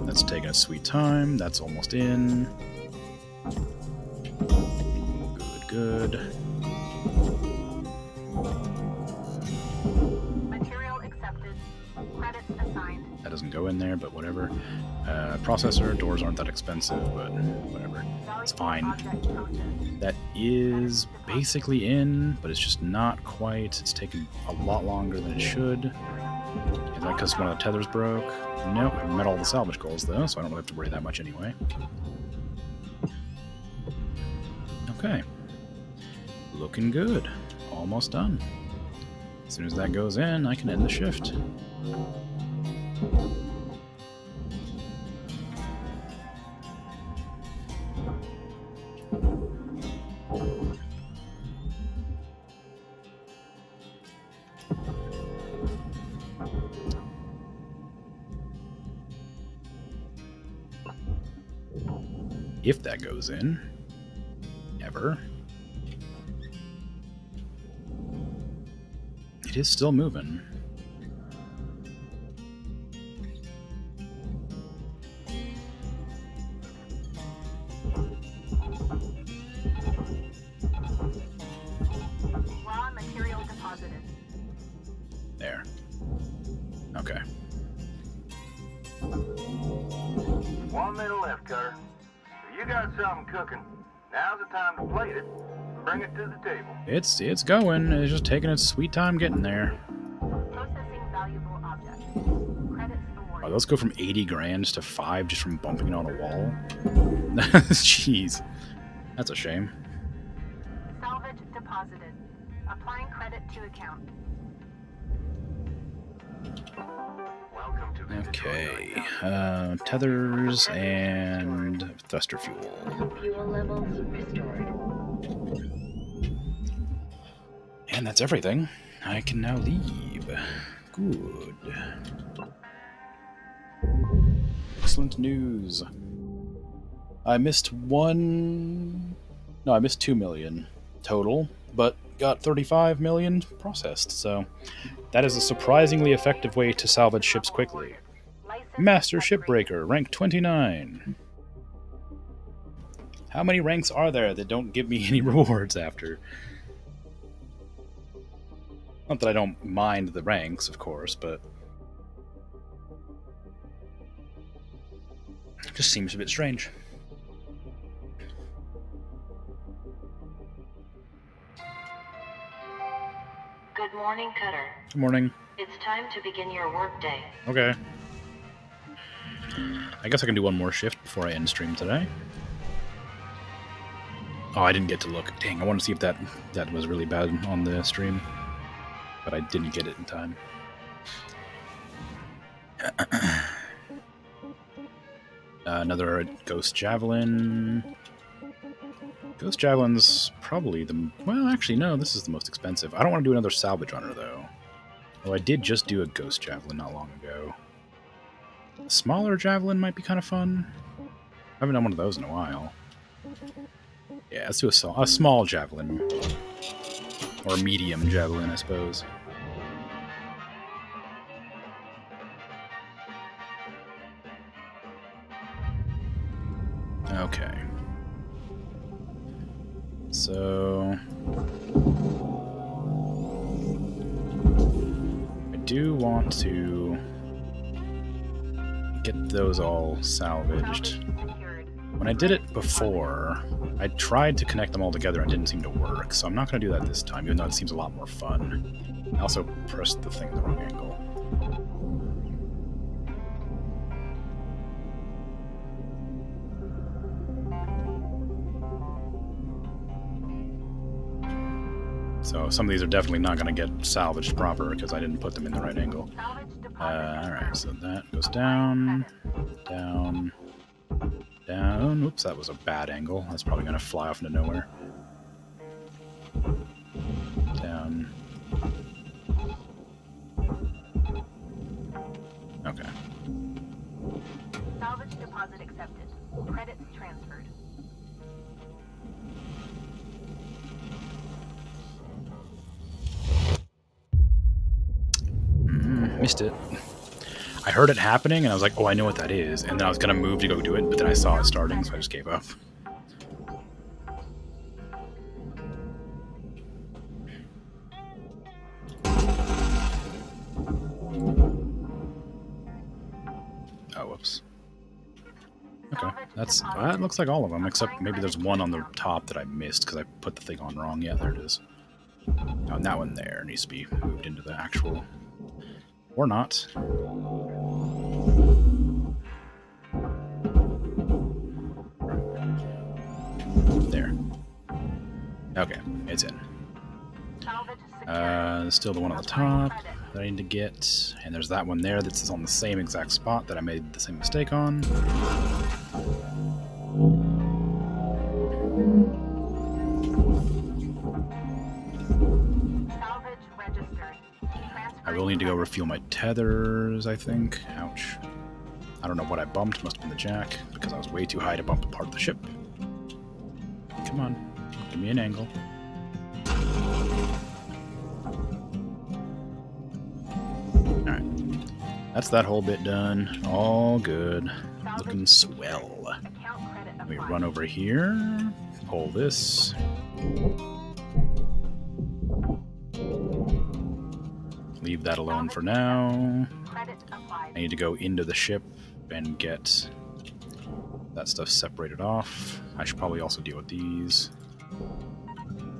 [SPEAKER 1] That's taking a sweet time. That's almost in. Good.
[SPEAKER 4] Material accepted. Credits assigned.
[SPEAKER 1] That doesn't go in there, but whatever. Processor, doors aren't that expensive, but whatever. It's fine. That is basically in, but it's just not quite. It's taken a lot longer than it should. Is that because one of the tethers broke? Nope, I met all the salvage goals though, so I don't really have to worry that much anyway. Okay. Looking good. Almost done. As soon as that goes in, I can end the shift. If that goes in. Ever. It is still moving.
[SPEAKER 4] Raw material deposited.
[SPEAKER 1] There. Okay.
[SPEAKER 3] 1 minute left, Cutter. If you got something cooking, now's the time to plate it. Bring it to the table.
[SPEAKER 1] It's going. It's just taking its sweet time getting there.
[SPEAKER 4] Processing valuable objects. Credits awarded.
[SPEAKER 1] Oh, those go from 80 grand to 5 just from bumping it on a wall. Jeez. That's a shame.
[SPEAKER 4] Salvage deposited. Applying credit to account.
[SPEAKER 3] Welcome to
[SPEAKER 1] Okay. Tethers and thruster fuel.
[SPEAKER 2] Fuel levels restored.
[SPEAKER 1] And that's everything. I can now leave. Good. Excellent news. I missed 2 million total, but got 35 million processed, so that is a surprisingly effective way to salvage ships quickly.
[SPEAKER 4] License
[SPEAKER 1] Master
[SPEAKER 4] upgrade.
[SPEAKER 1] Shipbreaker, rank 29. How many ranks are there that don't give me any rewards after? Not that I don't mind the ranks, of course, but it just seems a bit strange.
[SPEAKER 2] Good morning, Cutter.
[SPEAKER 1] Good morning.
[SPEAKER 2] It's time to begin your workday.
[SPEAKER 1] Okay. I guess I can do one more shift before I end stream today. Oh, I didn't get to look. Dang, I want to see if that was really bad on the stream. But I didn't get it in time. Another Ghost Javelin. Ghost Javelin's probably the... Well, actually, no, this is the most expensive. I don't want to do another Salvage Runner, though. Oh, I did just do a Ghost Javelin not long ago. A smaller Javelin might be kind of fun. I haven't done one of those in a while. Yeah, let's do a small Javelin. Or medium Javelin, I suppose. Okay. So... I do want to get those all salvaged. When I did it before, I tried to connect them all together and it didn't seem to work, so I'm not going to do that this time, even though it seems a lot more fun. I also pressed the thing in the wrong angle. So some of these are definitely not going to get salvaged proper because I didn't put them in the right angle. Alright, so that goes down, down, down. Oops, that was a bad angle. That's probably going to fly off into nowhere. Down. Okay.
[SPEAKER 4] Salvage deposit accepted. Credits transferred.
[SPEAKER 1] Missed it. I heard it happening and I was like, oh, I know what that is. And then I was going to move to go do it, but then I saw it starting, so I just gave up. Oh, whoops. Okay, that looks like all of them, except maybe there's one on the top that I missed because I put the thing on wrong. Yeah, there it is. Oh, and that one there needs to be moved into the actual... Or not. There. Okay, it's in. There's still the one on the top that I need to get. And there's that one there that's on the same exact spot that I made the same mistake on. I will need to go refuel my tethers, I think. Ouch. I don't know what I bumped. Must have been the jack, because I was way too high to bump apart the ship. Come on. Give me an angle. Alright. That's that whole bit done. All good. Looking swell. Let me run over here. Pull this. Leave that alone for now. I need to go into the ship and get that stuff separated off. I should probably also deal with these.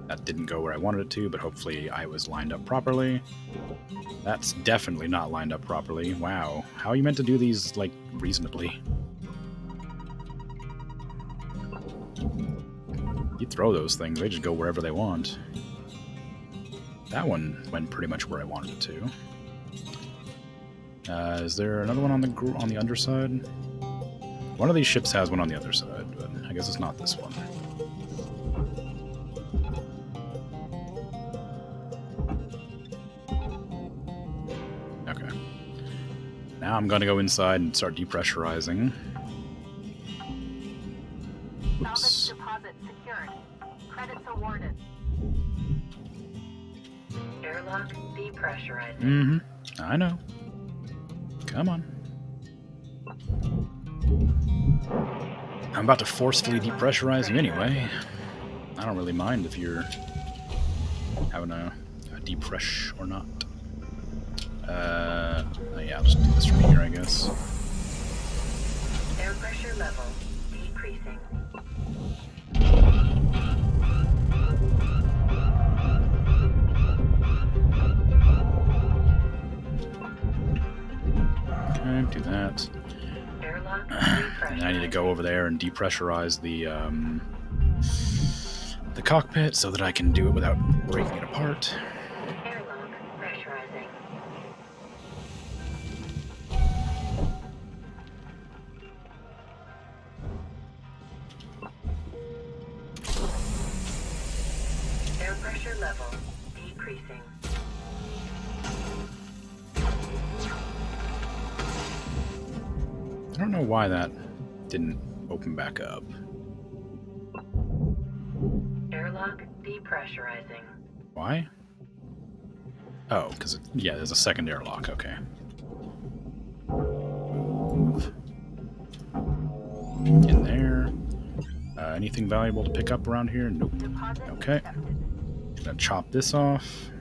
[SPEAKER 1] That didn't go where I wanted it to, but hopefully I was lined up properly. That's definitely not lined up properly. Wow. How are you meant to do these, like, reasonably? You throw those things, they just go wherever they want. That one went pretty much where I wanted it to. Is there another one on the underside? One of these ships has one on the other side, but I guess it's not this one. Okay. Now I'm gonna go inside and start depressurizing. Oops.
[SPEAKER 4] Salvage deposit secured. Credits awarded.
[SPEAKER 2] Airlock depressurizing.
[SPEAKER 1] Mm-hmm. I know. Come on. I'm about to forcefully depressurize you anyway. I don't really mind if you're having a depress or not. Yeah, I'll just do this from here, I guess.
[SPEAKER 2] Air pressure level decreasing.
[SPEAKER 1] Okay, do that.
[SPEAKER 2] Airlock
[SPEAKER 1] And I need to go over there and depressurize the cockpit so that I can do it without breaking it apart.
[SPEAKER 2] Airlock pressurizing. Air pressure level decreasing.
[SPEAKER 1] I don't know why that didn't open back up.
[SPEAKER 2] Airlock depressurizing.
[SPEAKER 1] Why? Oh, because, yeah, there's a second airlock, okay. Move. In there. Anything valuable to pick up around here? Nope. Okay. Gonna chop this off.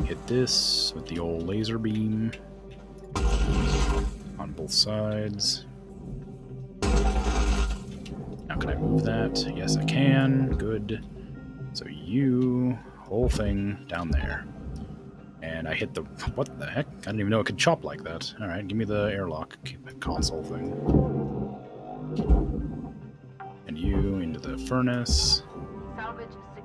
[SPEAKER 1] Hit this with the old laser beam. On both sides. Now can I move that? Yes, I can. Good. So you, whole thing down there. And I hit the... What the heck? I didn't even know it could chop like that. Alright, give me the airlock console thing. And you into the furnace.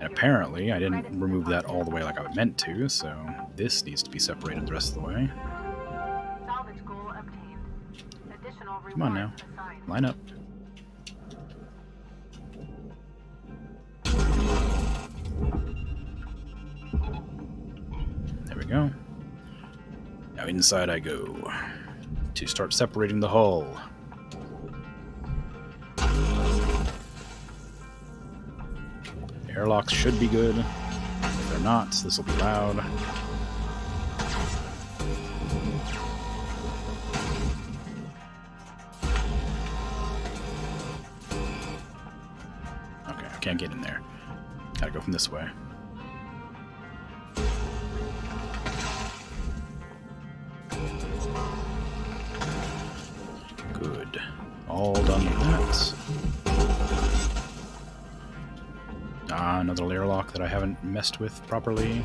[SPEAKER 1] And apparently I didn't remove that all the way like I meant to, so this needs to be separated the rest of the way.
[SPEAKER 4] Salvage goal obtained. Additional
[SPEAKER 1] Come on now.
[SPEAKER 4] reward assigned.
[SPEAKER 1] Line up. There we go. Now inside I go to start separating the hull. Airlocks should be good. If they're not, this will be loud. Okay, I can't get in there. Gotta go from this way. Good. All done with that. Ah, another airlock that I haven't messed with properly.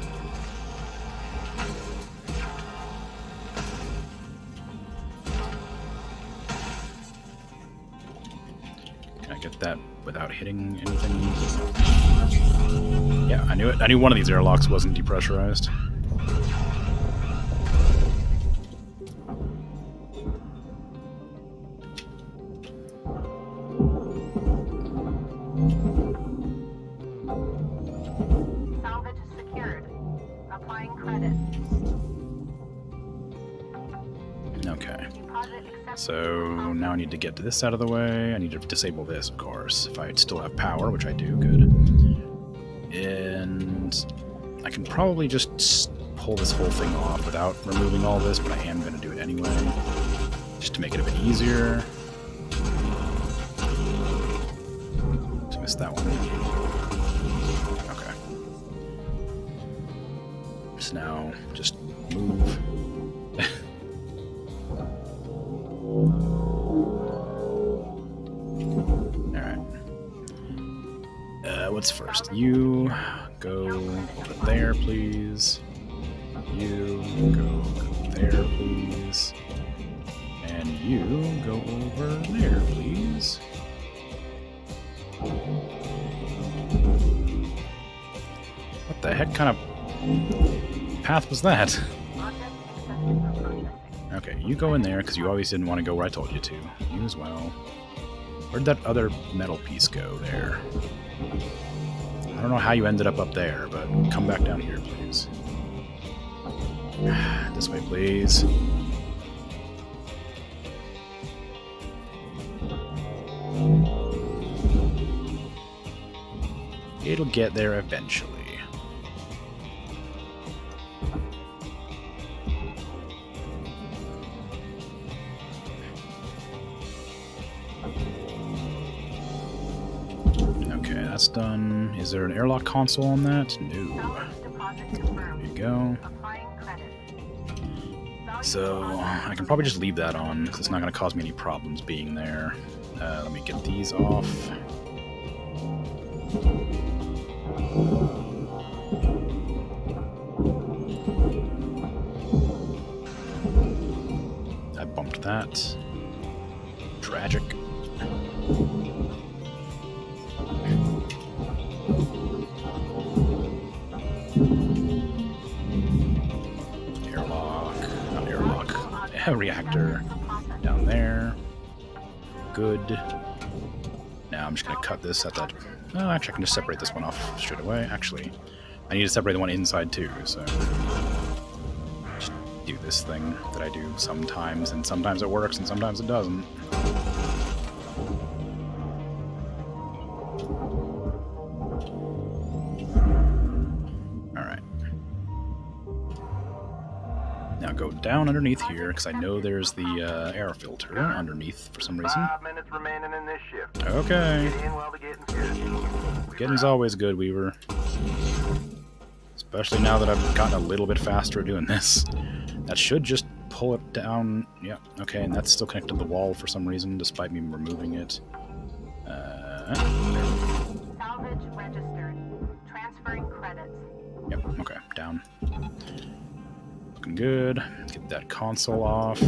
[SPEAKER 1] Can I get that without hitting anything? Yeah, I knew it. I knew one of these airlocks wasn't depressurized.
[SPEAKER 4] Salvage secured. Applying credit.
[SPEAKER 1] Okay.
[SPEAKER 4] Deposit accepted.
[SPEAKER 1] So now I need to get to this out of the way. I need to disable this, of course, if I still have power, which I do. Good. And I can probably just pull this whole thing off without removing all this, but I am going to do it anyway, just to make it a bit easier. Just missed that one. Okay. So now just move. What's first? You go over there, please. You go there, please. And you go over there, please. What the heck kind of path was that?
[SPEAKER 4] Object accepted for processing.
[SPEAKER 1] Okay, you go in there because you always didn't want to go where I told you to. You as well. Where'd that other metal piece go there? I don't know how you ended up there, but come back down here, please. This way, please. It'll get there eventually. that's done. Is there an airlock console on that? No.
[SPEAKER 4] Salvage deposit
[SPEAKER 1] There
[SPEAKER 4] confirmed.
[SPEAKER 1] you go.
[SPEAKER 4] Applying credit.
[SPEAKER 1] So I can probably just leave that on because it's not going to cause me any problems being there. Let me get these off. I bumped that. Tragic. Airlock, not airlock, a reactor down there. Good. Now I'm just gonna cut this at that. Oh, actually, I can just separate this one off straight away. Actually, I need to separate the one inside too, so just do this thing that I do sometimes, and sometimes it works and sometimes it doesn't. Alright. Now go down underneath here, because I know there's the air filter underneath for some reason.
[SPEAKER 3] 5 minutes remaining in this shift.
[SPEAKER 1] Okay.
[SPEAKER 3] Get in while the getting's good.
[SPEAKER 1] Getting's always good, Weaver. Especially now that I've gotten a little bit faster at doing this. That should just pull it down. Yeah, okay, and that's still connected to the wall for some reason, despite me removing it.
[SPEAKER 4] Salvage registered. Transferring credits.
[SPEAKER 1] Yep, okay, down. Looking good. Get that console off.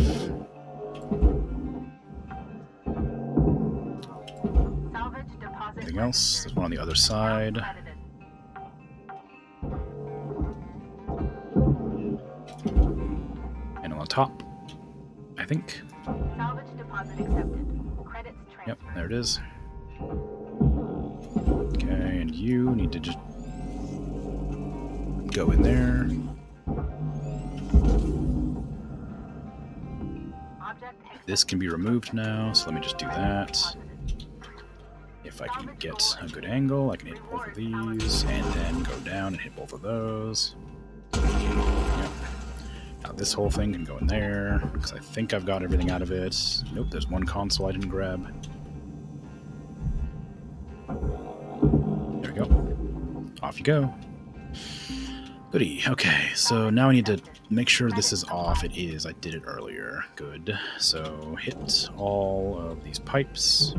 [SPEAKER 4] Salvage deposit.
[SPEAKER 1] Anything else? There's one on the other side.
[SPEAKER 4] Credited.
[SPEAKER 1] And on the top, I think.
[SPEAKER 4] Salvage deposit accepted. Credits transferred.
[SPEAKER 1] Yep, there it is. Okay, and you need to just go in there.
[SPEAKER 4] Object
[SPEAKER 1] This can be removed now, so let me just do that. If I can get a good angle, I can hit both of these, and then go down and hit both of those. Yep. Now this whole thing can go in there, because I think I've got everything out of it. Nope, there's one console I didn't grab. There we go. Off you go. Goody. Okay, so now I need to make sure this is off. It is. I did it earlier. Good. So hit all of these pipes.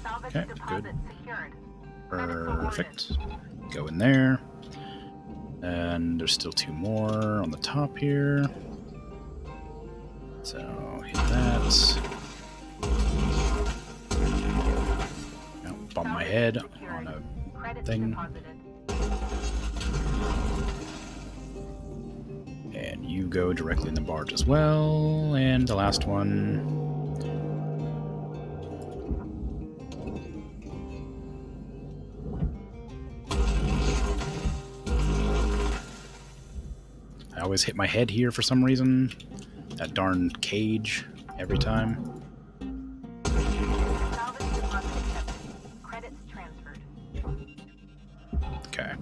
[SPEAKER 4] Salvage
[SPEAKER 1] Okay,
[SPEAKER 4] deposit
[SPEAKER 1] good.
[SPEAKER 4] secured.
[SPEAKER 1] Perfect. Go in there. And there's still two more on the top here. So hit that. Now bump my head on a
[SPEAKER 4] Credits
[SPEAKER 1] thing.
[SPEAKER 4] deposited.
[SPEAKER 1] And you go directly in the barge as well. And the last one. I always hit my head here for some reason. That darn cage every time.
[SPEAKER 4] Salvage deposit accepted. Credits transferred.
[SPEAKER 1] Okay.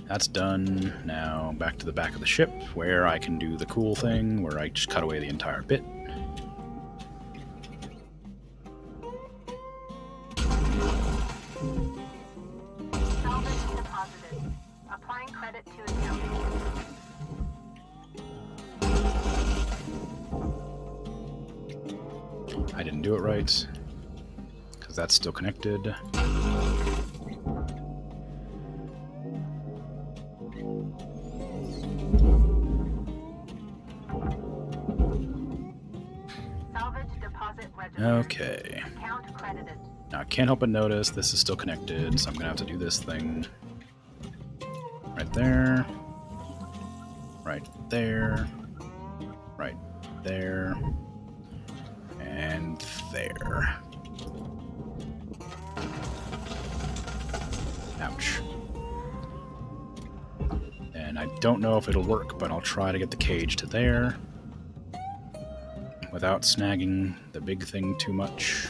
[SPEAKER 1] That's done. Now back to the back of the ship where I can do the cool thing where I just cut away the entire bit.
[SPEAKER 4] Salvage deposited. Applying credit to account.
[SPEAKER 1] I didn't do it right because that's still connected.
[SPEAKER 4] Salvage deposit registered.
[SPEAKER 1] Okay.
[SPEAKER 4] Account credited.
[SPEAKER 1] Now I can't help but notice this is still connected, so I'm gonna have to do this thing right there, right there, right there, and there. Ouch. And And I don't know if it'll work, but I'll try to get the cage to there without snagging the big thing too much.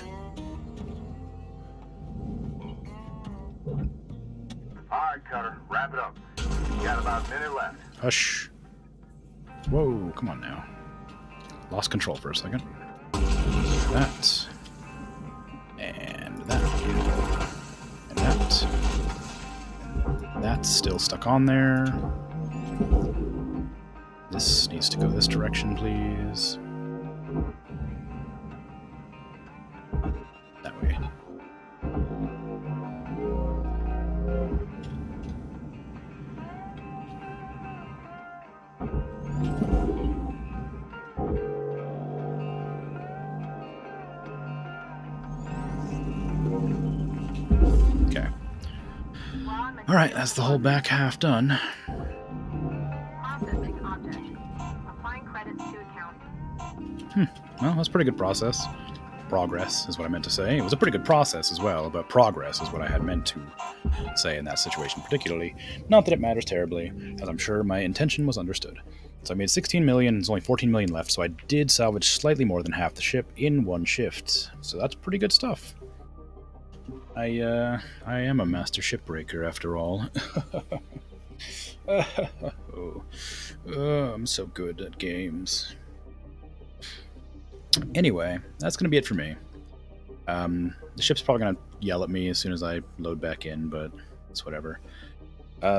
[SPEAKER 3] Alright, Cutter, wrap it up. You got about a minute left.
[SPEAKER 1] Hush. Whoa, come on now. Lost control for a second. That. And that. And that. And that's still stuck on there. This needs to go this direction, please. That way. Okay. Alright, that's the whole back half done.
[SPEAKER 4] Processing object. Applying credits to account.
[SPEAKER 1] Well, that's a pretty good process. Progress is what I meant to say. It was a pretty good process as well, but progress is what I had meant to say in that situation particularly. Not that it matters terribly, as I'm sure my intention was understood. So I made 16 million, there's only 14 million left, so I did salvage slightly more than half the ship in one shift. So that's pretty good stuff. I am a master shipbreaker after all. I'm so good at games. Anyway, that's going to be it for me. The ship's probably going to yell at me as soon as I load back in, but it's whatever.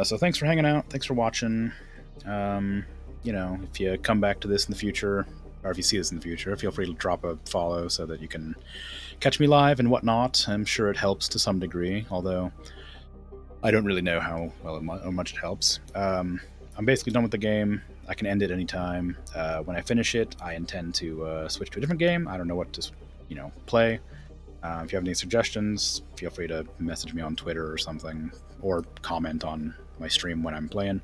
[SPEAKER 1] So thanks for hanging out. Thanks for watching. You know, if you come back to this in the future, or if you see this in the future, feel free to drop a follow so that you can catch me live and whatnot. I'm sure it helps to some degree, although I don't really know how much it helps. I'm basically done with the game. I can end it anytime. When I finish it, I intend to switch to a different game. I don't know what to, play. If you have any suggestions, feel free to message me on Twitter or something, or comment on my stream when I'm playing.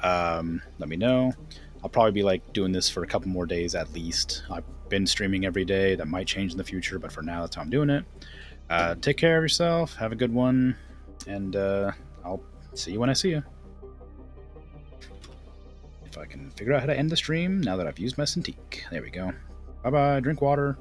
[SPEAKER 1] Let me know. I'll probably be doing this for a couple more days at least. I've been streaming every day. That might change in the future, but for now, that's how I'm doing it. Take care of yourself. Have a good one, and I'll see you when I see you. If I can figure out how to end the stream now that I've used my Cintiq. There we go. Bye-bye. Drink water.